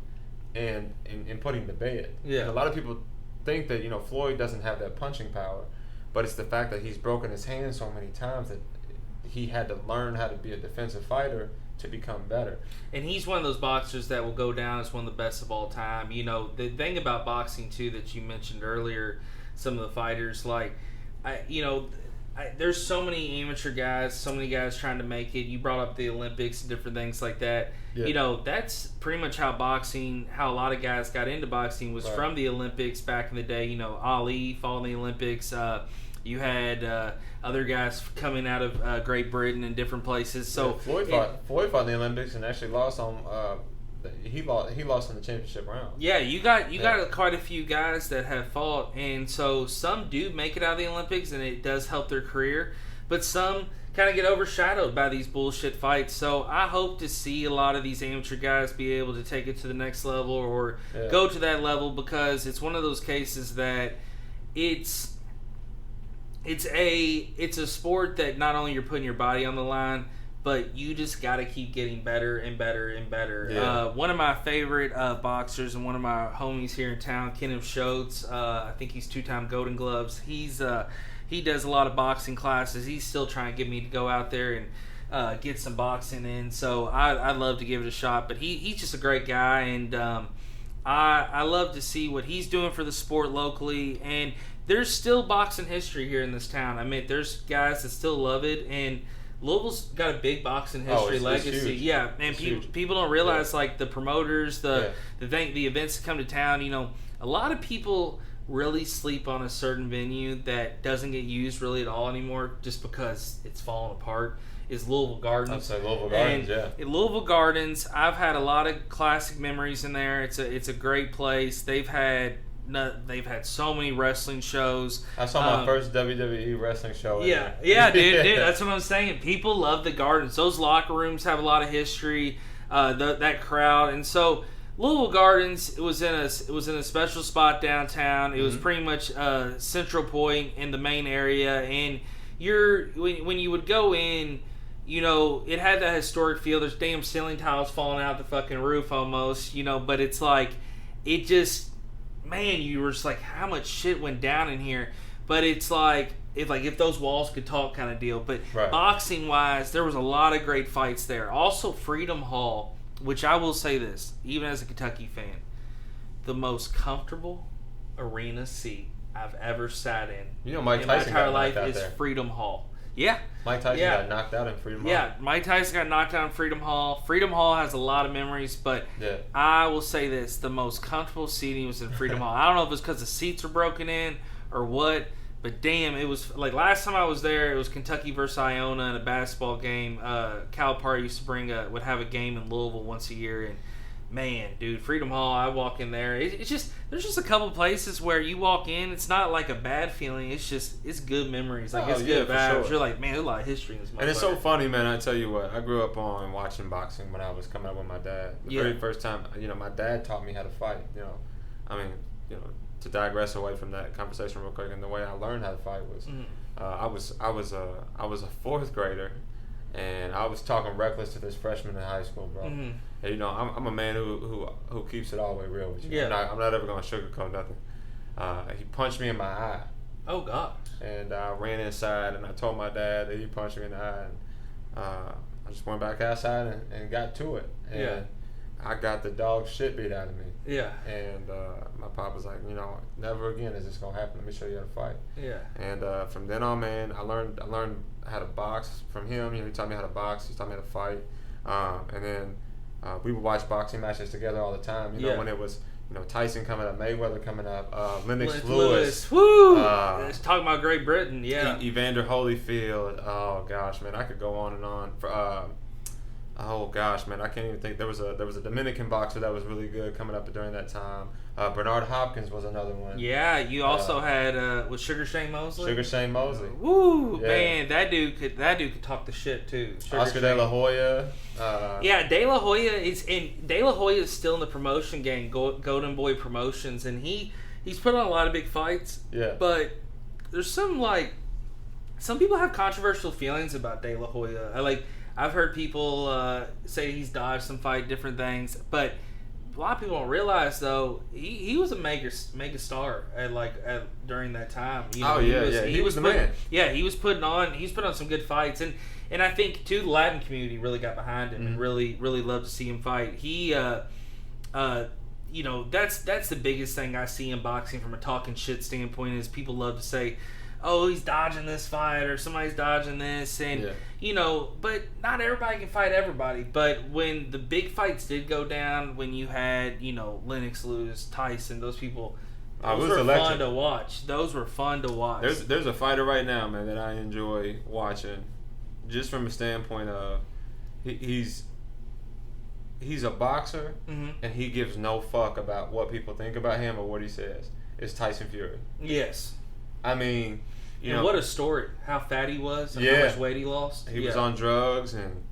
and put him to bed. Yeah. And a lot of people think that Floyd doesn't have that punching power, but it's the fact that he's broken his hand so many times that he had to learn how to be a defensive fighter to become better. And he's one of those boxers that will go down as one of the best of all time. The thing about boxing too that you mentioned earlier, some of the fighters there's so many amateur guys, so many guys trying to make it. You brought up the Olympics and different things like that. Yeah. That's pretty much how a lot of guys got into boxing was from the Olympics back in the day. Ali fought in the Olympics. You had other guys coming out of Great Britain and different places. So Floyd fought in the Olympics and actually lost on. He lost in the championship round. Yeah, you got quite a few guys that have fought, and so some do make it out of the Olympics, and it does help their career. But some kind of get overshadowed by these bullshit fights. So I hope to see a lot of these amateur guys be able to take it to the next level or go to that level, because it's one of those cases that it's a sport that not only you're putting your body on the line, but you just got to keep getting better and better and better. Yeah. One of my favorite boxers and one of my homies here in town, Kenneth Schultz, I think he's 2-time Golden Gloves. He does a lot of boxing classes. He's still trying to get me to go out there and get some boxing in. So I'd love to give it a shot. But he's just a great guy, and I love to see what he's doing for the sport locally. And there's still boxing history here in this town. I mean, there's guys that still love it, and Louisville's got a big boxing history, legacy. Huge. Yeah, and people don't realize like the promoters, the events that come to town. You know, a lot of people really sleep on a certain venue that doesn't get used really at all anymore, just because it's falling apart. Is Louisville Gardens. I'd say Louisville Gardens, In Louisville Gardens, I've had a lot of classic memories in there. It's a great place. They've had so many wrestling shows. I saw my first WWE wrestling show. Yeah, dude. That's what I'm saying. People love the Gardens. Those locker rooms have a lot of history. That crowd, and so Louisville Gardens. It was in a special spot downtown. It was pretty much a central point in the main area, and when you would go in, you know, it had that historic feel. There's damn ceiling tiles falling out the fucking roof almost, you know, but it's like it just. Man, you were just like, how much shit went down in here? But it's like if those walls could talk kind of deal. But boxing wise, there was a lot of great fights there. Also, Freedom Hall, which I will say this, even as a Kentucky fan, the most comfortable arena seat I've ever sat in. You know, Mike in Tyson my entire got life knocked out is there. Freedom Hall. Yeah. Mike Tyson got knocked out in Freedom Hall. Yeah, Mike Tyson got knocked out in Freedom Hall. Freedom Hall has a lot of memories, but I will say this, the most comfortable seating was in Freedom Hall. I don't know if it's because the seats were broken in or what, but damn, it was like last time I was there, it was Kentucky versus Iona in a basketball game. Calipari used to would have a game in Louisville once a year, and man, dude, Freedom Hall, I walk in there. It's just, there's just a couple places where you walk in, it's not like a bad feeling. It's good memories. Like, it's good vibes. Sure. You're like, man, there's a lot of history in this motherfucker. And it's so funny, man. I tell you what, I grew up on watching boxing when I was coming up with my dad. The very first time, you know, my dad taught me how to fight. You know, I mean, you know, to digress away from that conversation real quick, and the way I learned how to fight was, I was a fourth grader. And I was talking reckless to this freshman in high school, bro. And, you know, I'm a man who keeps it all the way real with you. Yeah. I'm not ever going to sugarcoat nothing. He punched me in my eye. Oh, God. And I ran inside, and I told my dad that he punched me in the eye. And I just went back outside and got to it. And I got the dog shit beat out of me. Yeah. And my pop was like, you know, never again is this going to happen. Let me show you how to fight. Yeah. And from then on, man, I learned how to box from him. You know, he taught me how to box. He taught me how to fight. And then we would watch boxing matches together all the time. You know, when it was, you know, Tyson coming up, Mayweather coming up, Lennox Lewis. Woo! Let's talk about Great Britain. Yeah. Evander Holyfield. Oh gosh, man, I could go on and on. Oh gosh, man, I can't even think. There was a Dominican boxer that was really good coming up during that time. Bernard Hopkins was another one. Yeah, you also had was Sugar Shane Mosley. Sugar Shane Mosley. Woo, man, that dude could talk the shit too. Oscar De La Hoya. De La Hoya is still in the promotion game, Golden Boy Promotions, and he's put on a lot of big fights. Yeah. But there's some people have controversial feelings about De La Hoya. I've heard people say he's dodged some fight, different things, but a lot of people don't realize though he was a mega star during that time. You know, he was the man. Yeah, he was putting on some good fights, and I think too the Latin community really got behind him and really loved to see him fight. He you know, that's the biggest thing I see in boxing from a talking shit standpoint is people love to say, oh, he's dodging this fight or somebody's dodging this, and you know, but not everybody can fight everybody. But when the big fights did go down, when you had, you know, Lennox Lewis, Tyson, those people, those were fun to watch. Those were fun to watch. There's a fighter right now, man, that I enjoy watching, just from a standpoint of he's a boxer and he gives no fuck about what people think about him or what he says. It's Tyson Fury. Yes. I mean, you know, what a story! How fat he was, and how much weight he lost. He was on drugs and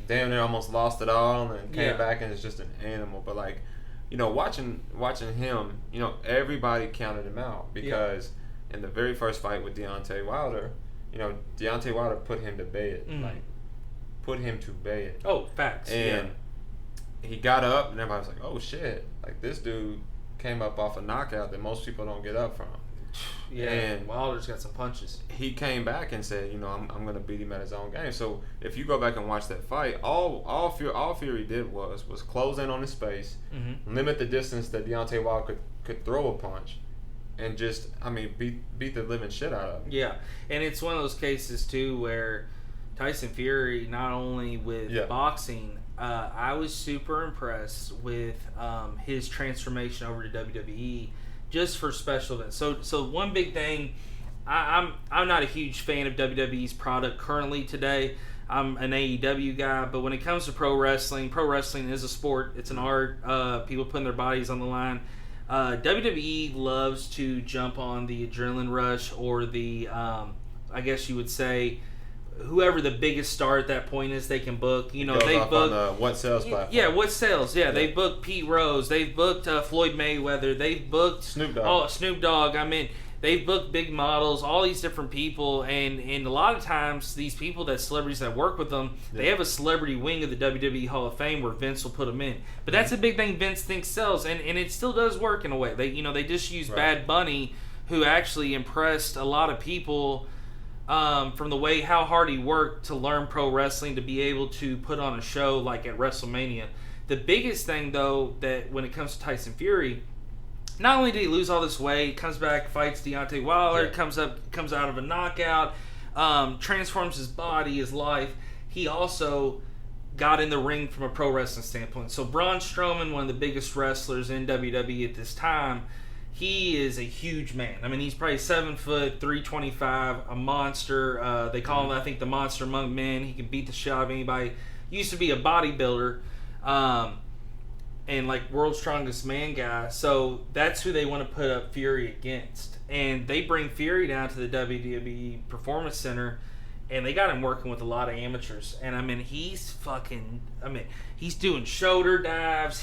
damn near almost lost it all, and came back and is just an animal. But like, you know, watching him, you know, everybody counted him out because in the very first fight with Deontay Wilder, Deontay Wilder put him to bed, put him to bed. Oh, facts. And he got up, and everybody was like, "Oh shit!" Like, this dude came up off a knockout that most people don't get up from. Yeah, and Wilder's got some punches. He came back and said, I'm going to beat him at his own game. So if you go back and watch that fight, all Fury did was close in on his space, limit the distance that Deontay Wilder could throw a punch, and just, beat the living shit out of him. Yeah, and it's one of those cases too where Tyson Fury, not only with boxing, I was super impressed with his transformation over to WWE. Just for special events. So one big thing, I'm not a huge fan of WWE's product currently today. I'm an AEW guy, but when it comes to pro wrestling is a sport. It's an art. People putting their bodies on the line. WWE loves to jump on the adrenaline rush or the, I guess you would say, whoever the biggest star at that point is, they can book. They book on what sales platform. Yeah, what sales? Yeah, they've booked Pete Rose. They've booked Floyd Mayweather. They've booked Snoop Dogg. Oh, Snoop Dogg. They've booked big models. All these different people, and a lot of times these people, that celebrities that work with them, they have a celebrity wing of the WWE Hall of Fame where Vince will put them in. But that's a big thing Vince thinks sells, and it still does work in a way. They just use Bad Bunny, who actually impressed a lot of people. From the way how hard he worked to learn pro wrestling to be able to put on a show like at WrestleMania. The biggest thing, though, that when it comes to Tyson Fury, not only did he lose all this weight, comes back, fights Deontay Wilder, comes out of a knockout, transforms his body, his life. He also got in the ring from a pro wrestling standpoint. So Braun Strowman, one of the biggest wrestlers in WWE at this time, he is a huge man. He's probably 7 foot, 325, a monster. They call him, I think, the Monster Among Men. He can beat the shit out of anybody. Used to be a bodybuilder, and like world's strongest man guy. So that's who they want to put up Fury against. And they bring Fury down to the WWE Performance Center, and they got him working with a lot of amateurs. And he's he's doing shoulder dives.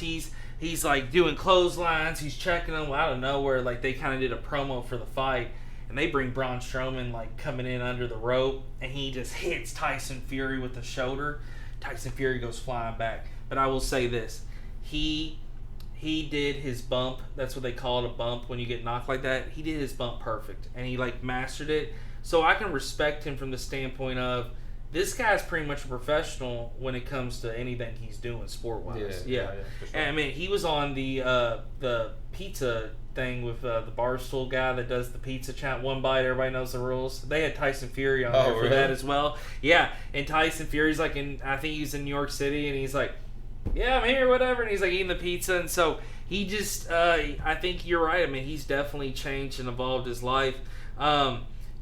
He's like doing clotheslines. He's checking them out of nowhere. Like, they kind of did a promo for the fight, and they bring Braun Strowman like coming in under the rope, and he just hits Tyson Fury with the shoulder. Tyson Fury goes flying back. But I will say this: he did his bump. That's what they call it, a bump when you get knocked like that. He did his bump perfect, and he like mastered it. So I can respect him from the standpoint of, this guy's pretty much a professional when it comes to anything he's doing sport-wise. Yeah. For sure. And he was on the pizza thing with the Barstool guy that does the pizza chat, one bite, everybody knows the rules. They had Tyson Fury on there for that as well. Yeah, and Tyson Fury's like I think he's in New York City, and he's like, yeah, I'm here, whatever, and he's like eating the pizza, and so he just, I think you're right. He's definitely changed and evolved his life.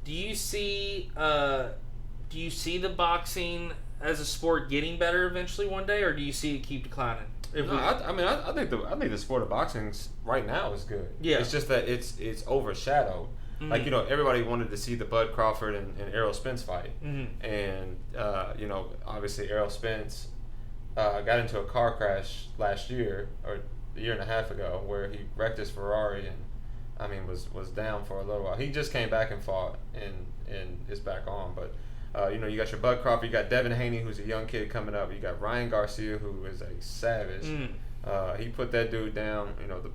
Do you see the boxing as a sport getting better eventually one day, or do you see it keep declining? I think the sport of boxing right now is good. Yeah, it's just that it's overshadowed. Mm-hmm. Like, everybody wanted to see the Bud Crawford and Errol Spence fight, and obviously Errol Spence got into a car crash last year or a year and a half ago where he wrecked his Ferrari and was down for a little while. He just came back and fought and is back on, but. You got your Bud Crawford, you got Devin Haney, who's a young kid coming up. You got Ryan Garcia, who is a savage. He put that dude down.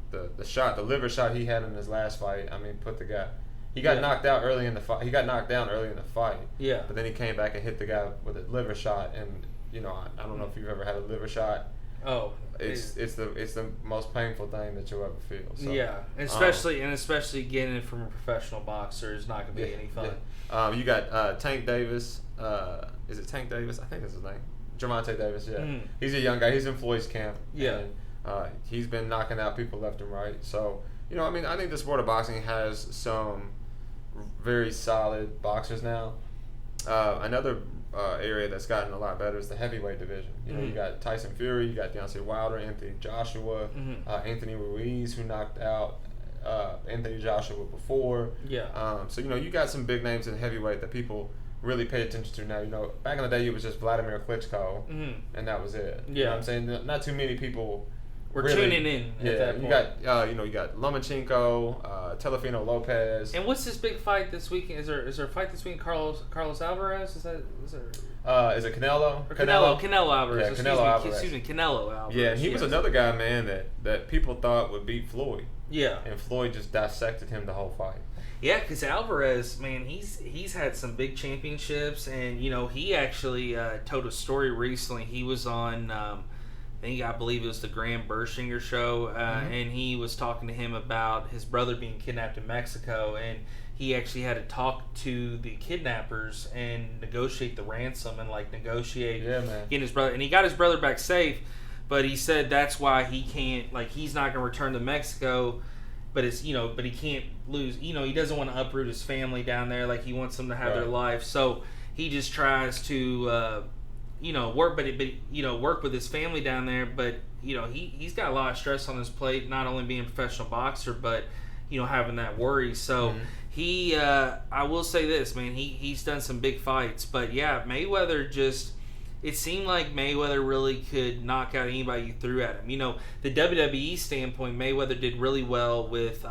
The liver shot he had in his last fight. Put the guy. He got knocked out early in the fight. He got knocked down early in the fight. Yeah. But then he came back and hit the guy with a liver shot. And I don't know if you've ever had a liver shot. Oh. It's the most painful thing that you'll ever feel. So, yeah, especially getting it from a professional boxer is not going to be any fun. Yeah. You got Tank Davis. Is it Tank Davis? I think that's his name. Gervonta Davis. Yeah, He's a young guy. He's in Floyd's camp. Yeah, and he's been knocking out people left and right. So I think the sport of boxing has some very solid boxers now. Another area that's gotten a lot better is the heavyweight division. You got Tyson Fury, you got Deontay Wilder, Anthony Joshua, Anthony Ruiz, who knocked out Anthony Joshua before. Yeah. So you got some big names in heavyweight that people really pay attention to now. Back in the day, it was just Vladimir Klitschko, and that was it. Yeah. You know what I'm saying? Not too many people were tuning in. Yeah. At that point. You got Lomachenko, Telefino Lopez. And what's this big fight this weekend? Is there a fight this weekend? Carlos Alvarez? Is there? Is it Canelo? Canelo Alvarez. Yeah, Canelo Alvarez. Excuse me, Canelo Alvarez. Yeah, and he was another guy, man, that people thought would beat Floyd. Yeah. And Floyd just dissected him the whole fight. Yeah, because Alvarez, man, he's had some big championships, and he actually told a story recently. He was on, I believe it was the Graham Bershinger show, and he was talking to him about his brother being kidnapped in Mexico, and he actually had to talk to the kidnappers and negotiate the ransom and negotiate getting his brother, and he got his brother back safe. But he said that's why he can't, he's not going to return to Mexico. But it's but he can't lose. He doesn't want to uproot his family down there. He wants them to have their life. So he just tries to work, work with his family down there. But he's got a lot of stress on his plate. Not only being a professional boxer, but having that worry. So he, I will say this, man. He's done some big fights. But yeah, Mayweather just. It seemed like Mayweather really could knock out anybody you threw at him. The WWE standpoint, Mayweather did really well with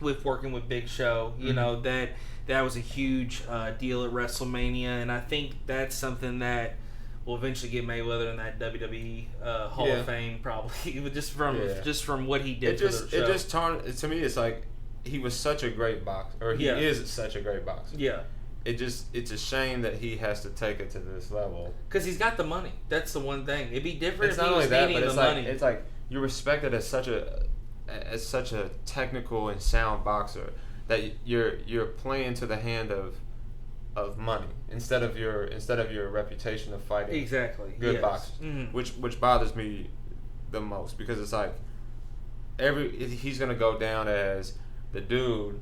working with Big Show. That was a huge deal at WrestleMania, and I think that's something that will eventually get Mayweather in that WWE Hall of Fame, probably just from what he did. It just to me. It's like he was such a great boxer, or he is such a great boxer. Yeah. It's a shame that he has to take it to this level. Because he's got the money. That's the one thing. It'd be different if he was needing the money. It's like you're respected as such a technical and sound boxer that you're playing to the hand of money instead of your reputation of fighting good boxers, which bothers me the most, because it's like he's gonna go down as the dude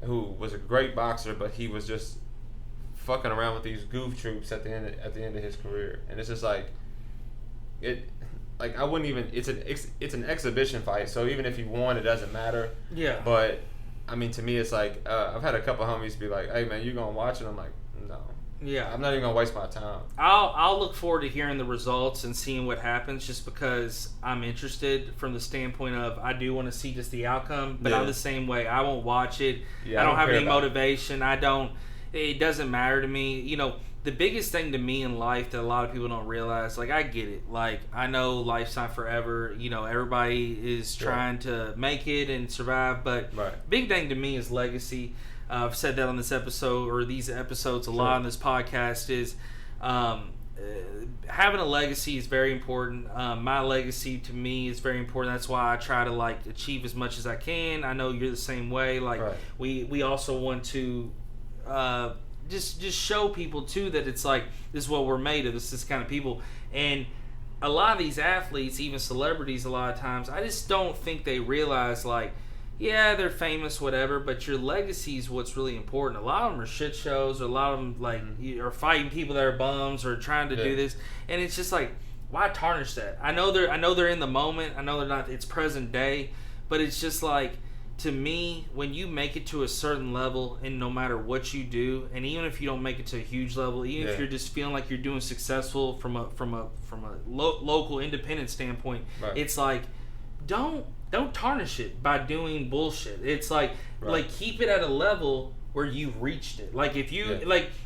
who was a great boxer, but he was just fucking around with these goof troops at the end of his career, and it's just I wouldn't even. It's an exhibition fight, so even if he won, it doesn't matter. Yeah. But I mean, to me, it's like I've had a couple homies be like, "Hey, man, you gonna watch it?" I'm like, "No." Yeah. I'm not even gonna waste my time. I'll look forward to hearing the results and seeing what happens, just because I'm interested from the standpoint of I do want to see just the outcome, but I'm the same way. I won't watch it. I don't have any motivation. It doesn't matter to me. The biggest thing to me in life that a lot of people don't realize, I get it. I know life's not forever. Everybody is trying to make it and survive, but big thing to me is legacy. I've said that on this episode, or these episodes a lot on this podcast, is having a legacy is very important. My legacy to me is very important. That's why I try to achieve as much as I can. I know you're the same way. We also want to just show people too that it's this is what we're made of. This kind of people. And a lot of these athletes, even celebrities, a lot of times I just don't think they realize yeah, they're famous, whatever, but your legacy is what's really important. A lot of them are shit shows, or a lot of them are fighting people that are bums, or trying to do this, and it's just why tarnish that? I know they're in the moment. I know they're not. It's present day, but it's just to me, when you make it to a certain level, and no matter what you do, and even if you don't make it to a huge level, even if you're just feeling like you're doing successful from a local independent standpoint, it's don't tarnish it by doing bullshit. It's keep it at a level where you've reached it. If you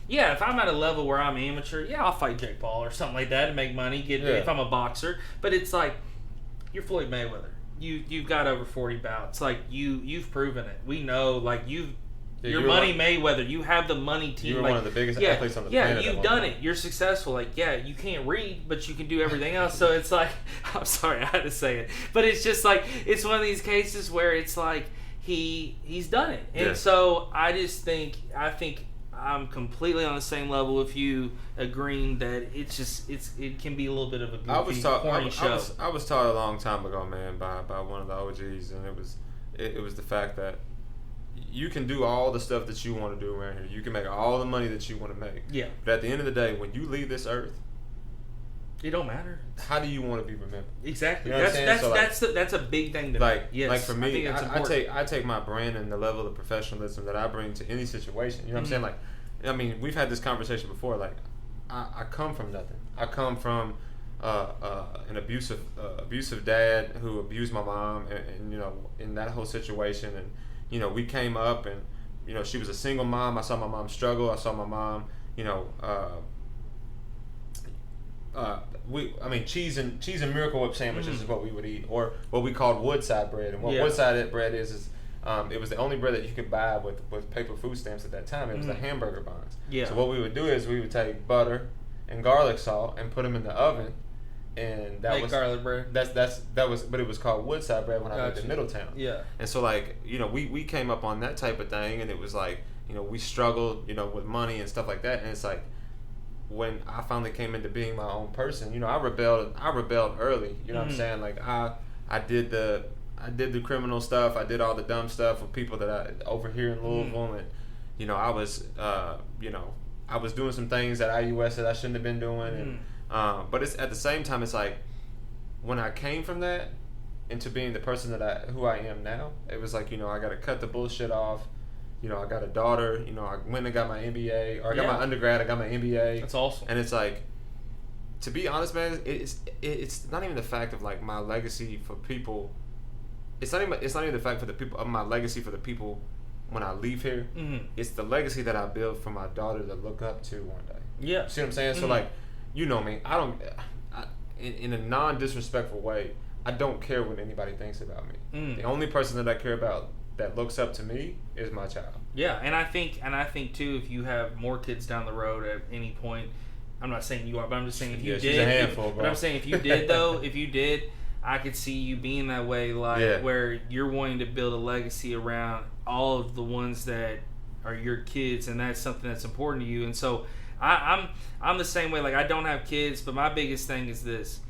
if I'm at a level where I'm amateur, I'll fight Jake Paul or something like that and make money. If I'm a boxer, but it's you're Floyd Mayweather. You've got over 40 bouts. You've proven it. We know you're Money Mayweather. You have the money team. You're one of the biggest athletes on the planet. Yeah, you've done it. You're successful. You can't read, but you can do everything else. So it's I'm sorry, I had to say it. But it's just it's one of these cases where it's he's done it. And so I think I'm completely on the same level with you, agreeing that it can be a little bit of a goofy, corny show. I was taught a long time ago, man, by one of the OGs, and it was the fact that you can do all the stuff that you want to do around here. You can make all the money that you want to make. Yeah. But at the end of the day, when you leave this earth, it don't matter. How do you want to be remembered? Exactly. That's a big thing to me. Yes. For me, I take my brand and the level of professionalism that I bring to any situation. You know what I'm saying? I mean, we've had this conversation before. I come from nothing. I come from an abusive dad who abused my mom, and in that whole situation, we came up and, she was a single mom. I saw my mom struggle. I saw my mom, cheese and Miracle Whip sandwiches is what we would eat, or what we called woodside bread. And what woodside bread is it was the only bread that you could buy with paper food stamps at that time. It was the hamburger buns. Yeah. So what we would do is we would take butter and garlic salt and put them in the oven, and that was garlic bread. But it was called woodside bread when I lived in Middletown. Yeah. And so we came up on that type of thing, and it was like we struggled with money and stuff like that, and it's like when I finally came into being my own person, I rebelled early. You know what I'm saying? Like I did the criminal stuff. I did all the dumb stuff with people that I over here in Louisville, and I was doing some things at IUS that I shouldn't have been doing, and but it's at the same time, it's like when I came from that into being the person who I am now, it was like I got to cut the bullshit off. I got a daughter. I went and got my MBA, or I got my undergrad. I got my MBA. That's awesome. And it's like, to be honest, man, it's not even the fact of like my legacy for people. It's not even the fact for the people of my legacy for the people when I leave here. It's the legacy that I build for my daughter to look up to one day. Yeah. See what I'm saying? So like, me. In a non-disrespectful way, I don't care what anybody thinks about me. The only person that I care about that looks up to me is my child. Yeah, and I think too, if you have more kids down the road at any point, I'm not saying you are, but I'm just saying if you did. She's a handful, bro. But I'm saying if you did though, I could see you being that way, where you're wanting to build a legacy around all of the ones that are your kids, and that's something that's important to you. And so I'm the same way. Like, I don't have kids, but my biggest thing is this.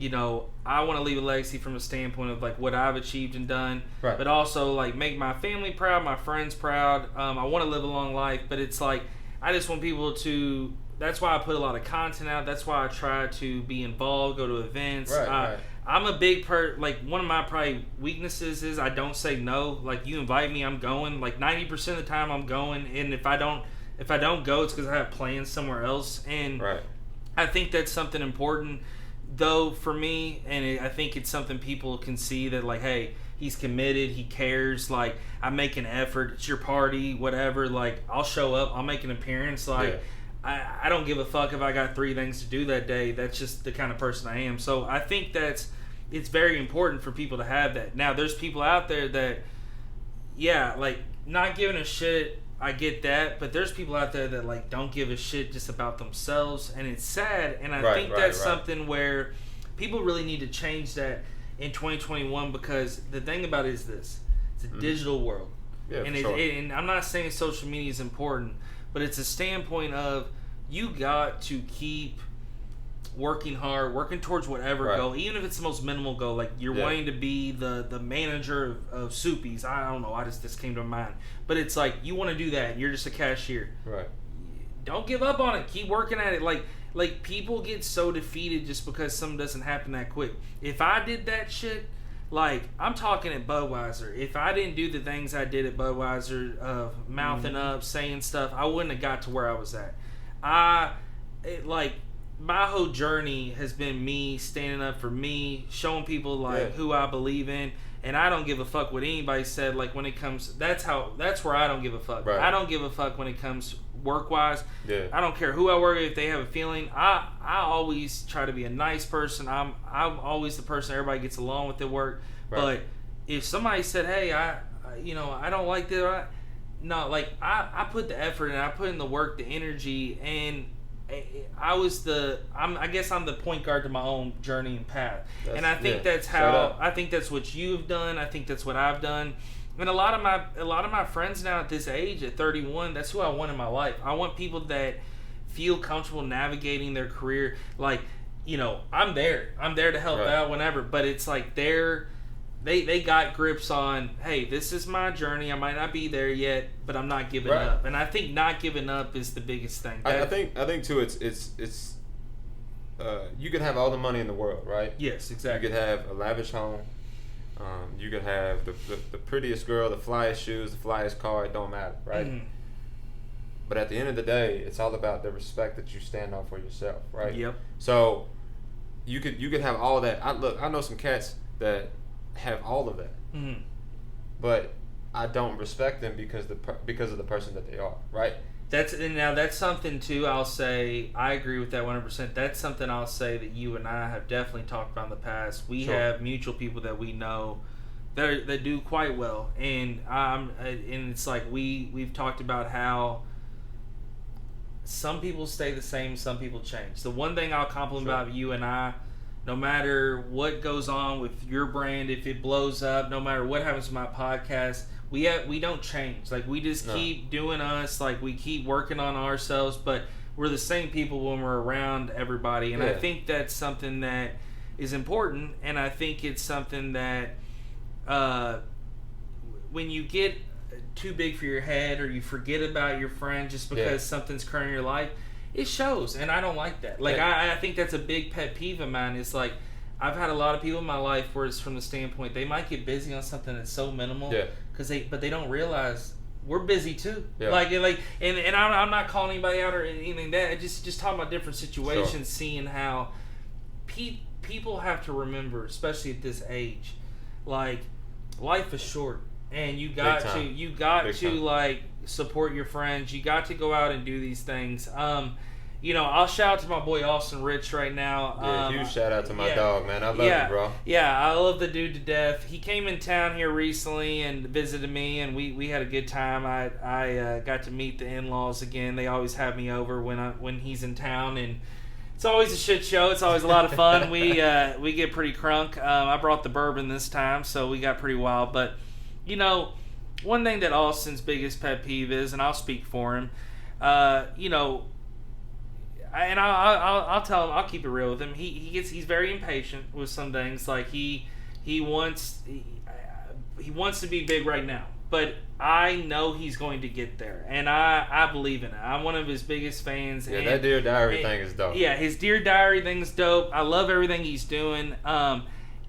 I want to leave a legacy from a standpoint of like what I've achieved and done, right, but also like make my family proud, my friends proud. I want to live a long life, but it's like I just want people to. That's why I put a lot of content out. That's why I try to be involved, go to events. Right. I'm a big like one of my probably weaknesses is I don't say no. Like, you invite me, I'm going. Like 90% of the time I'm going, and if I don't go, it's because I have plans somewhere else. And I think that's something important, though, for me. And I think it's something people can see that, like, hey, he's committed, he cares. Like, I make an effort. It's your party, whatever. Like, I'll show up. I'll make an appearance. Like, I don't give a fuck if I got 3 things to do that day. That's just the kind of person I am. So I think it's very important for people to have that. Now, there's people out there that, like, not giving a shit. I get that, but there's people out there that like don't give a shit just about themselves, and it's sad. And I think that's something where people really need to change that in 2021, because the thing about it is this: it's a digital world, and and I'm not saying social media is important, but it's a standpoint of you got to keep working hard, working towards whatever goal, even if it's the most minimal goal. Like, you're wanting to be the manager of Soupy's. I don't know. This came to mind. But it's like, you want to do that. You're just a cashier. Right. Don't give up on it. Keep working at it. Like people get so defeated just because something doesn't happen that quick. If I did that shit, like, I'm talking at Budweiser. If I didn't do the things I did at Budweiser, mouthing up, saying stuff, I wouldn't have got to where I was at. My whole journey has been me standing up for me, showing people who I believe in, and I don't give a fuck what anybody said. Like, when it comes, that's where I don't give a fuck. Right. I don't give a fuck when it comes work wise. Yeah. I don't care who I work with. If they have a feeling, I always try to be a nice person. I'm always the person everybody gets along with at work. Right. But if somebody said, hey, I don't like that, I put the effort and I put in the work, the energy, and I guess I'm the point guard to my own journey and path. And I think I think that's what you've done. I think that's what I've done. And a lot of my friends now at this age, at 31, that's who I want in my life. I want people that feel comfortable navigating their career. Like, I'm there to help out whenever, but it's like they got grips on, hey, this is my journey. I might not be there yet, but I'm not giving up. And I think not giving up is the biggest thing. I think too, it's you could have all the money in the world, right? Yes, exactly. You could have a lavish home. You could have the prettiest girl, the flyest shoes, the flyest car. It don't matter, right? Mm-hmm. But at the end of the day, it's all about the respect that you stand on for yourself, right? Yep. So you could have all that. I know some cats that have all of that, but I don't respect them because of the person that they are, right? That's something too. I'll say I agree with that 100%. That's something I'll say that you and I have definitely talked about in the past. We have mutual people that we know that do quite well, and it's like we've talked about how some people stay the same, some people change. The one thing I'll compliment about you and I, no matter what goes on with your brand, if it blows up, no matter what happens to my podcast, we don't change. Like, we just keep doing us. Like, we keep working on ourselves, but we're the same people when we're around everybody. And I think that's something that is important. And I think it's something that when you get too big for your head or you forget about your friend just because something's occurring in your life, it shows. And I don't like that. Like, I think that's a big pet peeve of mine. It's like, I've had a lot of people in my life where it's from the standpoint they might get busy on something that's so minimal, but they don't realize we're busy too. And I'm not calling anybody out or anything that. Just talking about different situations, seeing how people have to remember, especially at this age, like, life is short, and you got to like support your friends. You got to go out and do these things. I'll shout out to my boy Austin Rich right now. Huge shout out to my dog, man. I love you, bro. Yeah, I love the dude to death. He came in town here recently and visited me, and we had a good time. I got to meet the in-laws again. They always have me over when he's in town, and it's always a shit show. It's always a lot of fun. We get pretty crunk. I brought the bourbon this time, so we got pretty wild. But, one thing that Austin's biggest pet peeve is, and I'll speak for him, and I'll tell him, I'll keep it real with him. He's very impatient with some things. Like, he wants to be big right now, but I know he's going to get there, and I believe in it. I'm one of his biggest fans. Yeah, that Dear Diary thing is dope. Yeah, his Dear Diary thing's dope. I love everything he's doing.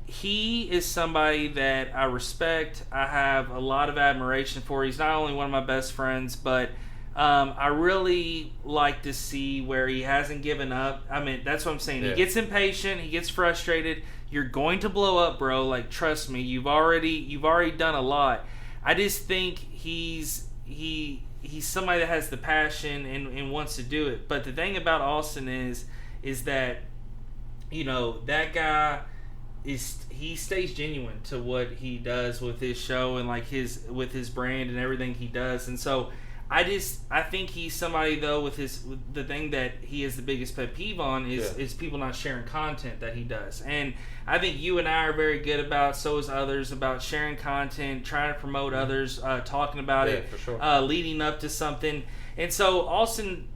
He is somebody that I respect. I have a lot of admiration for. He's not only one of my best friends, but I really like to see where he hasn't given up. I mean, that's what I'm saying. He gets impatient. He gets frustrated. You're going to blow up, bro. Like, trust me. You've already done a lot. I just think he's somebody that has the passion and wants to do it. But the thing about Austin is that, that guy he stays genuine to what he does with his show and like with his brand and everything he does. And so I think he's somebody, though, with the thing that he is the biggest pet peeve on is people not sharing content that he does. And I think you and I are very good about, so is others, about sharing content, trying to promote others, talking about it, for sure. Leading up to something. And so Austin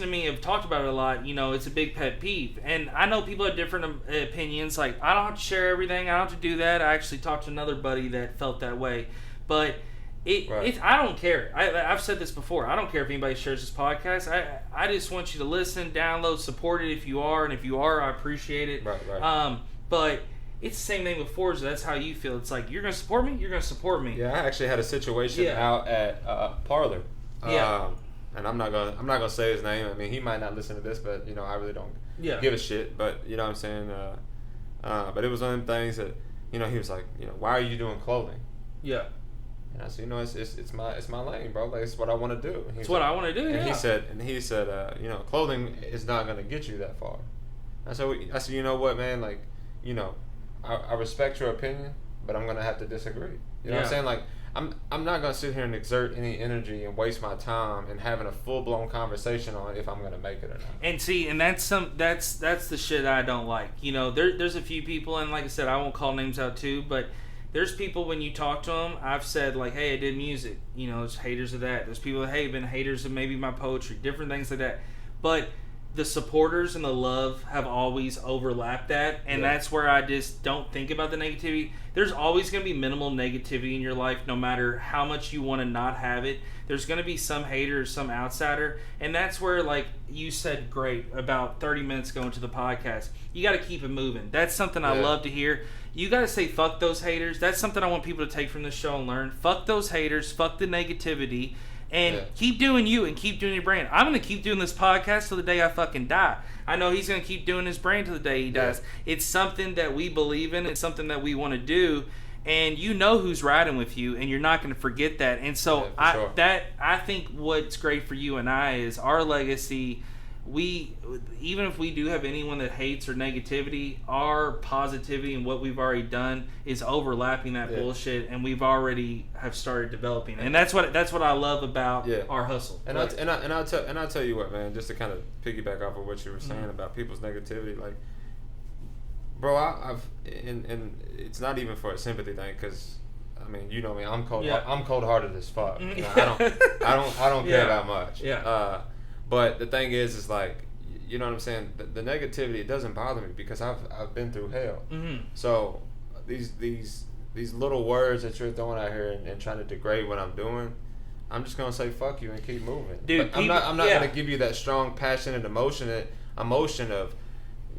and me have talked about it a lot. It's a big pet peeve. And I know people have different opinions. Like, I don't have to share everything. I don't have to do that. I actually talked to another buddy that felt that way. But I don't care. I've said this before. I don't care if anybody shares this podcast. I just want you to listen, download, support it if you are, and if you are, I appreciate it. Right. But it's the same thing with Fourza. That's how you feel. It's like, you're gonna support me. You're gonna support me. Yeah, I actually had a situation out at Parlor. And I'm not gonna say his name. I mean, he might not listen to this, but I really don't give a shit. But you know what I'm saying. But it was one of them things that he was like, why are you doing clothing? Yeah. And I said, it's my lane, bro. Like, it's what I want to do. It's what I want to do. And he said, clothing is not gonna get you that far. I said, you know what, man? Like, I respect your opinion, but I'm gonna have to disagree. You know what I'm saying? Like, I'm not gonna sit here and exert any energy and waste my time and having a full blown conversation on if I'm gonna make it or not. And see, and that's the shit I don't like. There's a few people, and like I said, I won't call names out too, but there's people, when you talk to them, I've said, like, hey, I did music. There's haters of that. There's people that, hey, been haters of maybe my poetry, different things like that. But the supporters and the love have always overlapped that, and that's where I just don't think about the negativity. There's always going to be minimal negativity in your life, no matter how much you want to not have it. There's going to be some hater or some outsider, and that's where, like you said, great about 30 minutes ago into the podcast, you got to keep it moving. That's something I love to hear. You got to say fuck those haters. That's something I want people to take from this show and learn. Fuck those haters. Fuck the negativity. And keep doing you and keep doing your brand. I'm going to keep doing this podcast till the day I fucking die. I know he's going to keep doing his brand till the day he dies. It's something that we believe in. It's something that we want to do. and you know who's riding with you, and you're not going to forget that. And so I think what's great for you and I is our legacy. We, even if we do have anyone that hates or negativity, our positivity and what we've already done is overlapping that bullshit, and we've already have started developing. And that's what I love about our hustle. And I'll tell you what, man, just to kind of piggyback off of what you were saying about people's negativity, like, bro, I've and it's not even for a sympathy thing, because I mean, you know me, I'm cold-hearted as fuck. You know, I don't care that much. Yeah. But the thing is like, you know what I'm saying? The negativity, it doesn't bother me because I've been through hell. Mm-hmm. So these little words that you're throwing out here and trying to degrade what I'm doing, I'm just gonna say fuck you and keep moving. Dude, I'm not gonna give you that strong, passionate emotion of.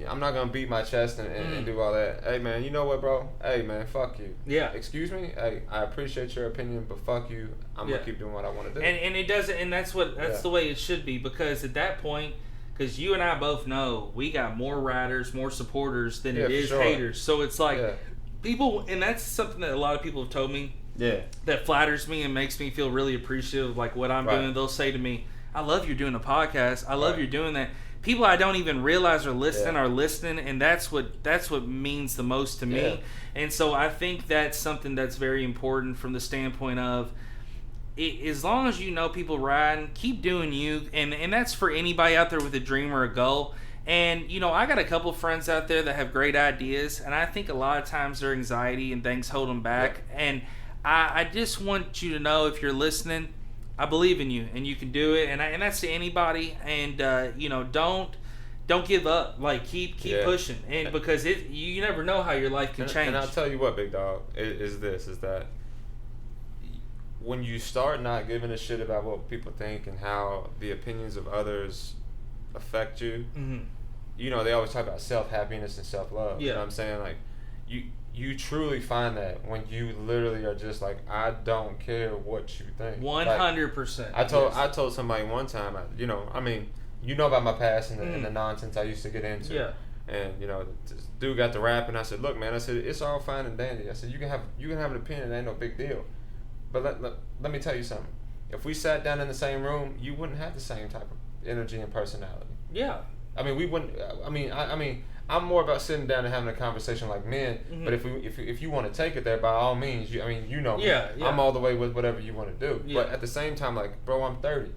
I'm not gonna beat my chest and do all that. Hey man, you know what, bro? Hey man, fuck you. Yeah. Excuse me. Hey, I appreciate your opinion, but fuck you. I'm gonna keep doing what I want to do. And it doesn't. And that's the way it should be, because at that point, because you and I both know we got more riders, more supporters than it is haters. So it's like people, and that's something that a lot of people have told me. Yeah. That flatters me and makes me feel really appreciative of like what I'm doing. They'll say to me, "I love you doing a podcast. I love you doing that." People I don't even realize are listening, and that's what means the most to me. And so I think that's something that's very important from the standpoint of, as long as you know people riding, keep doing you, and that's for anybody out there with a dream or a goal. And you know, I got a couple friends out there that have great ideas, and I think a lot of times their anxiety and things hold them back. And I just want you to know, if you're listening, I believe in you, and you can do it, and that's to anybody. And you know, don't give up. Like keep pushing, and because you never know how your life can change. And I'll tell you what, big dog, is that when you start not giving a shit about what people think and how the opinions of others affect you, you know, they always talk about self-happiness and self-love. You know what I'm saying? Like you truly find that when you literally are just like, I don't care what you think. 100%. I told somebody one time, you know, I mean, you know about my past and the nonsense I used to get into. Yeah. And you know, this dude got the rap, and I said, look, man, I said, it's all fine and dandy. I said, you can have an opinion, it ain't no big deal. But let me tell you something. If we sat down in the same room, you wouldn't have the same type of energy and personality. Yeah. I mean, we wouldn't. I mean, I'm more about sitting down and having a conversation like men. But if you want to take it there, by all means, you know me. Yeah. I'm all the way with whatever you want to do. Yeah. But at the same time, like, bro, I'm 30.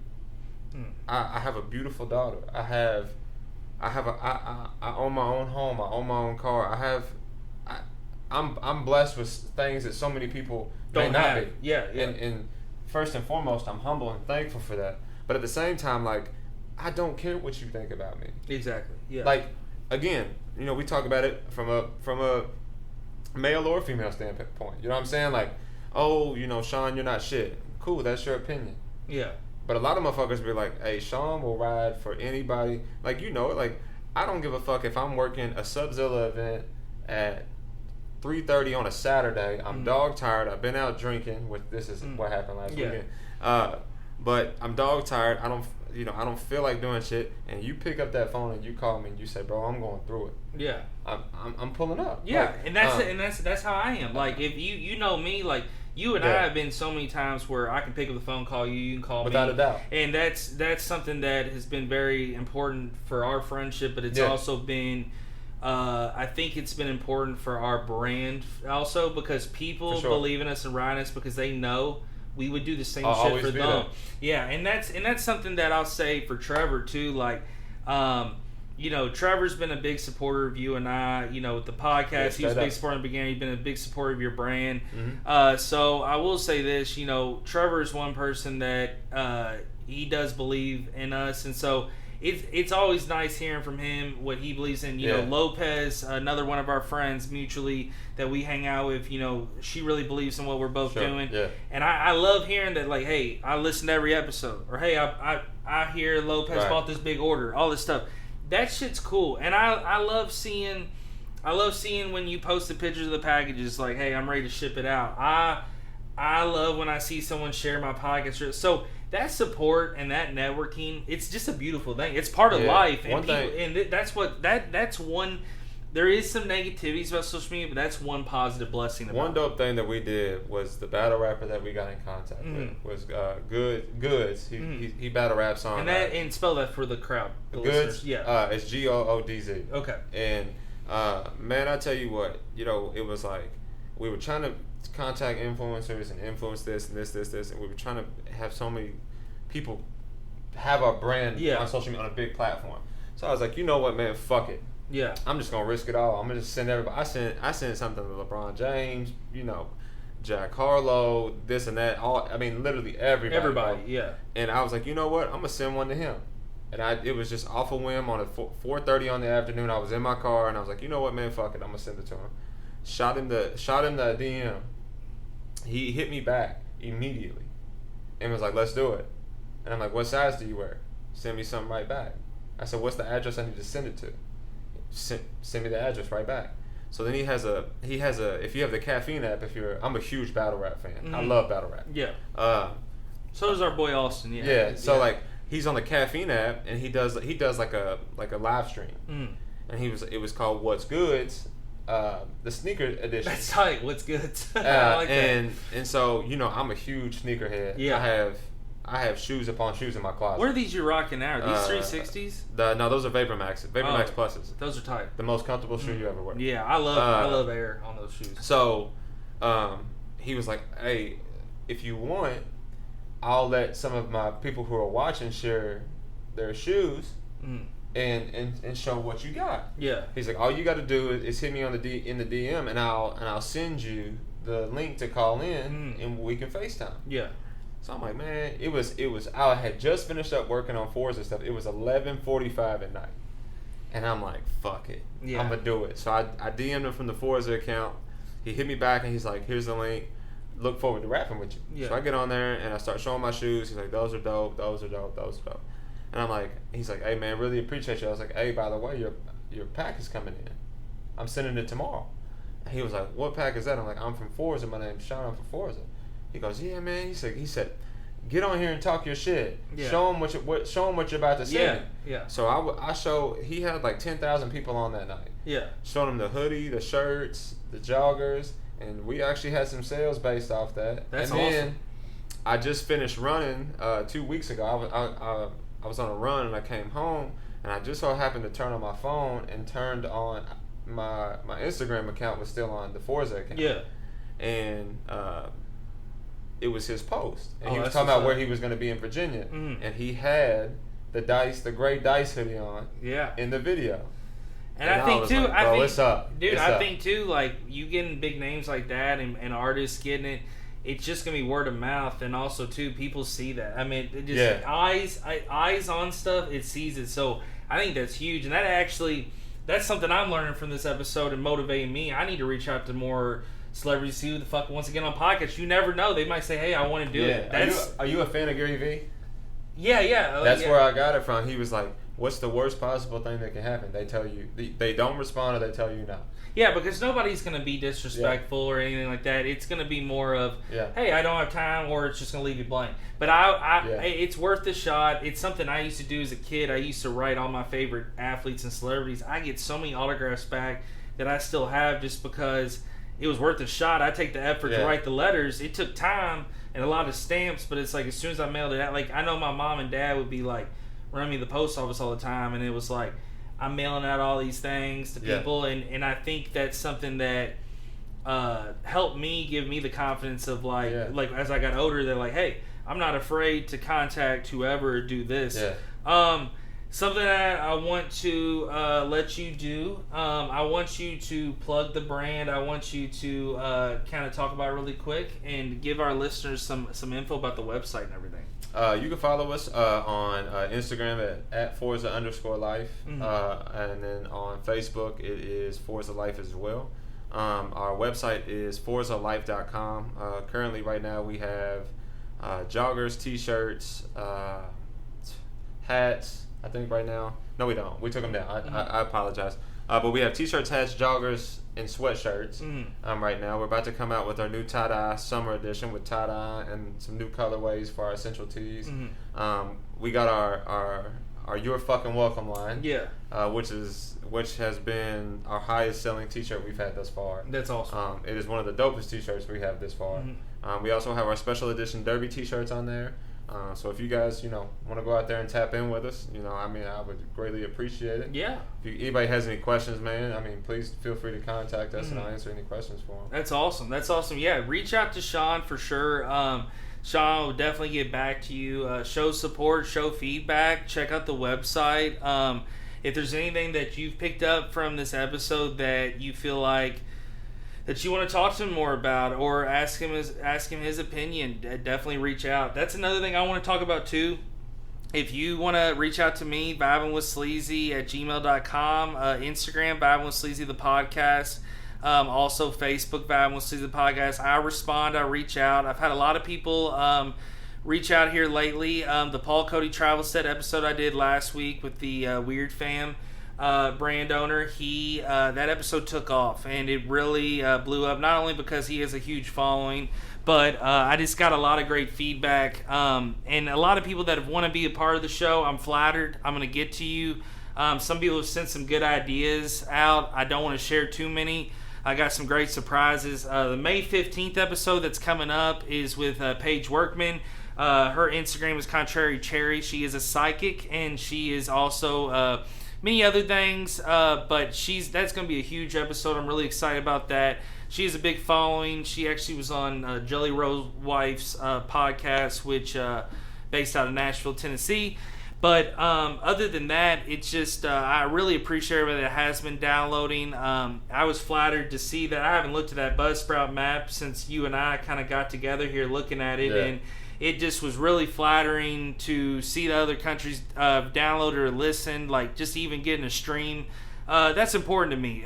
I have a beautiful daughter. I own my own home. I own my own car. I'm blessed with things that so many people don't may not have. be. Yeah. And first and foremost, I'm humble and thankful for that. But at the same time, like, I don't care what you think about me. Exactly. Yeah. Like, again, you know, we talk about it from a male or female standpoint. You know what I'm saying? Like, oh, you know, Sean, you're not shit. Cool, that's your opinion. Yeah. But a lot of motherfuckers be like, hey, Sean will ride for anybody. Like, you know it. Like, I don't give a fuck if I'm working a Subzilla event at 3:30 on a Saturday. I'm dog tired. I've been out drinking, which this is what happened last weekend. But I'm dog tired. I don't feel like doing shit. And you pick up that phone and you call me and you say, bro, I'm going through it. Yeah. I'm pulling up. Yeah, like, and that's how I am. Like, if you know me, like, you and I have been so many times where I can pick up the phone, call you, you can call me. Without a doubt. And that's something that has been very important for our friendship, but it's also been, I think it's been important for our brand also, because people believe in us and ride us because they know we would do the same shit for them. Yeah, and that's something that I'll say for Trevor too. Like, you know, Trevor's been a big supporter of you and I. You know, with the podcast, he was a big supporter in the beginning. He's been a big supporter of your brand. So I will say this. You know, Trevor is one person that he does believe in us, and so it's always nice hearing from him what he believes in. You know, Lopez, another one of our friends mutually that we hang out with, you know, she really believes in what we're both doing. Yeah. And I love hearing that, like, hey, I listen to every episode. Or, hey, I hear Lopez bought this big order. All this stuff. That shit's cool. And I love seeing when you post the pictures of the packages, like, hey, I'm ready to ship it out. I love when I see someone share my podcast. So that support and that networking, it's just a beautiful thing. It's part of life, and that's one. there is some negativities about social media, but that's one positive blessing. One dope thing that we did was the battle rapper that we got in contact with was Goods. He battle raps on. And spell that for the crowd. The Goods. Listeners. Yeah. It's Goodz. Okay. And man, I tell you what, it was like we were trying to contact influencers and influence this and this, and we were trying to have so many people have our brand on social media on a big platform. So I was like, you know what, man, fuck it. Yeah. I'm just gonna risk it all. I'm gonna just send everybody. I sent something to LeBron James, Jack Harlow, this and that. Literally everybody. Everybody, yeah. And I was like, you know what? I'm gonna send one to him. And it was just off a whim on 4:30 on the afternoon. I was in my car and I was like, you know what, man, fuck it. I'm gonna send it to him. Shot him the DM. He hit me back immediately and was like, let's do it. And I'm like, what size do you wear? Send me something right back. I said, what's the address I need to send it to? Send me the address right back. So then he has a if you have the Caffeine app, I'm a huge battle rap fan. I love battle rap. Yeah. So does our boy Austin. Yeah. Yeah. So like he's on the Caffeine app and he does like a live stream. And it was called What's Goods, the sneaker edition. That's tight. What's good? I like that. And so I'm a huge sneakerhead. Yeah. I have shoes upon shoes in my closet. What are these you're rocking now? Are these 360s? No, those are Vapor Max Pluses. Those are tight. The most comfortable shoe you ever wear. Yeah, I love air on those shoes. So, he was like, "Hey, if you want, I'll let some of my people who are watching share their shoes and show what you got." Yeah. He's like, "All you got to do is hit me on in the DM, and I'll send you the link to call in, and we can FaceTime." Yeah. So I'm like, man, it was. I had just finished up working on Fourza stuff. It was 11:45 at night, and I'm like, fuck it, I'm gonna do it. So I DM'd him from the Fourza account. He hit me back and he's like, here's the link. Look forward to rapping with you. Yeah. So I get on there and I start showing my shoes. He's like, those are dope. Those are dope. Those are dope. And I'm like, he's like, hey man, really appreciate you. I was like, hey, by the way, your pack is coming in. I'm sending it tomorrow. And he was like, what pack is that? I'm like, I'm from Fourza. My name's Sean. I'm from Fourza. He goes, yeah, man. He said, get on here and talk your shit. Yeah. Show him what you're about to say. Yeah. So I showed. He had like 10,000 people on that night. Yeah. Showed him the hoodie, the shirts, the joggers, and we actually had some sales based off that. That's and awesome. Then I just finished running 2 weeks ago. I was on a run and I came home and I just so happened to turn on my phone and turned on my Instagram account was still on the Fourza account. Yeah. And it was his post, and he was talking about where he was going to be in Virginia, and he had the gray dice hoodie on, in the video. And I think too, like, what's up, dude? I think too, like you getting big names like that, and artists getting it, it's just gonna be word of mouth, and also too, people see that. I mean, it just eyes on stuff, it sees it. So I think that's huge, and that's something I'm learning from this episode and motivating me. I need to reach out to more celebrities, see who the fuck wants to get on podcasts. You never know. They might say, hey, I want to do it. Are you a fan of Gary Vee? Yeah. That's where I got it from. He was like, what's the worst possible thing that can happen? They tell you, they don't respond or they tell you no. Yeah, because nobody's going to be disrespectful or anything like that. It's going to be more of, hey, I don't have time, or it's just going to leave you blank. But it's worth the shot. It's something I used to do as a kid. I used to write all my favorite athletes and celebrities. I get so many autographs back that I still have just because it was worth a shot. I take the effort to write the letters. It took time and a lot of stamps, but it's like as soon as I mailed it out, like I know my mom and dad would be like, run me the post office all the time, and it was like I'm mailing out all these things to people, and I think that's something that helped me, give me the confidence of like as I got older, they're like, hey, I'm not afraid to contact whoever or do this. Something that I want to let you do, I want you to plug the brand. I want you to kind of talk about it really quick and give our listeners some info about the website and everything. You can follow us on Instagram at Fourza_life, and then on Facebook it is Fourza Life as well. Our website is FourzaLife.com. Currently, right now, we have joggers, t-shirts, hats. I think right now. No, we don't. We took them down. I apologize. But we have t-shirts, hats, joggers, and sweatshirts. Right now, we're about to come out with our new tie-dye summer edition with tie-dye and some new colorways for our essential tees. We got our "You're Fucking Welcome" line. Yeah. Which has been our highest selling T-shirt we've had thus far. That's awesome. It is one of the dopest T-shirts we have this far. Mm-hmm. We also have our special edition Derby T-shirts on there. So if you guys, want to go out there and tap in with us, I would greatly appreciate it. Yeah. If anybody has any questions, man, please feel free to contact us and I'll answer any questions for them. That's awesome. Yeah, reach out to Sean for sure. Sean will definitely get back to you. Show support, show feedback. Check out the website. If there's anything that you've picked up from this episode that you feel like that you want to talk to him more about, or ask him his opinion, definitely reach out. That's another thing I want to talk about too. If you want to reach out to me, vibingwithsleazy@gmail.com, Instagram, Vibing with Sleazy the podcast, also Facebook, Vibing with Sleazy the podcast. I respond, I reach out. I've had a lot of people reach out here lately. The Paul Cody Travel Set episode I did last week with the Weird Fam brand owner, that episode took off, and it really blew up, not only because he has a huge following, but I just got a lot of great feedback, and a lot of people that want to be a part of the show. I'm flattered. I'm going to get to you. Some people have sent some good ideas out. I don't want to share too many. I got some great surprises. The May 15th episode that's coming up is with Paige Workman. Her Instagram is Contrary Cherry. She is a psychic, and she is also many other things, but that's going to be a huge episode. I'm really excited about that. She has a big following. She actually was on Jelly Roll Wife's podcast, which based out of Nashville, Tennessee. But other than that, it's just I really appreciate everybody that has been downloading. I was flattered to see that. I haven't looked at that Buzzsprout map since you and I kind of got together here looking at it, and it just was really flattering to see the other countries download or listen, like just even getting a stream. That's important to me.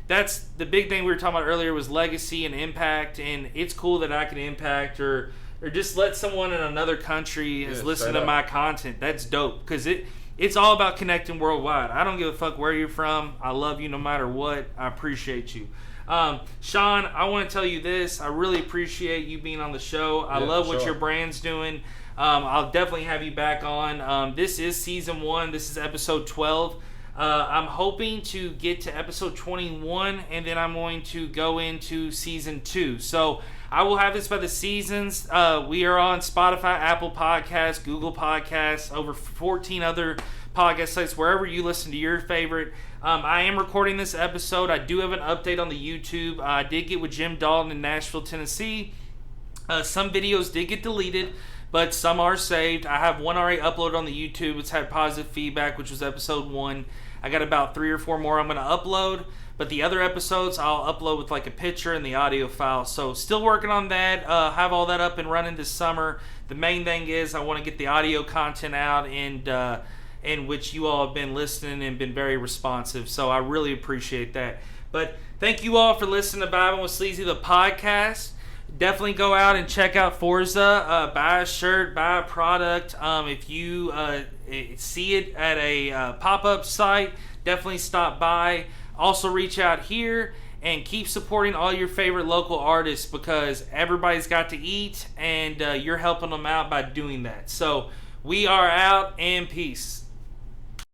That's the big thing we were talking about earlier was legacy and impact, and it's cool that I can impact or just let someone in another country listen to my content. That's dope, because it's all about connecting worldwide. I don't give a fuck where you're from. I love you no matter what. I appreciate you. Sean, I want to tell you this. I really appreciate you being on the show. I love what your brand's doing. I'll definitely have you back on. This is season 1. This is episode 12. I'm hoping to get to episode 21, and then I'm going to go into season 2. So I will have this by the seasons. We are on Spotify, Apple Podcasts, Google Podcasts, over 14 other podcast sites, wherever you listen to your favorite. I am recording this episode. I do have an update on the YouTube. I did get with Jim Dalton in Nashville, Tennessee. Some videos did get deleted, but some are saved. I have one already uploaded on the YouTube. It's had positive feedback, which was episode 1. I got about 3 or 4 more I'm going to upload, but the other episodes I'll upload with like a picture and the audio file. So still working on that. Have all that up and running this summer. The main thing is I want to get the audio content out, and in which you all have been listening and been very responsive. So I really appreciate that. But thank you all for listening to Vibing with Sleazy, the podcast. Definitely go out and check out Fourza. Buy a shirt, buy a product. If you see it at a pop-up site, definitely stop by. Also reach out here and keep supporting all your favorite local artists, because everybody's got to eat, and you're helping them out by doing that. So we are out, and peace.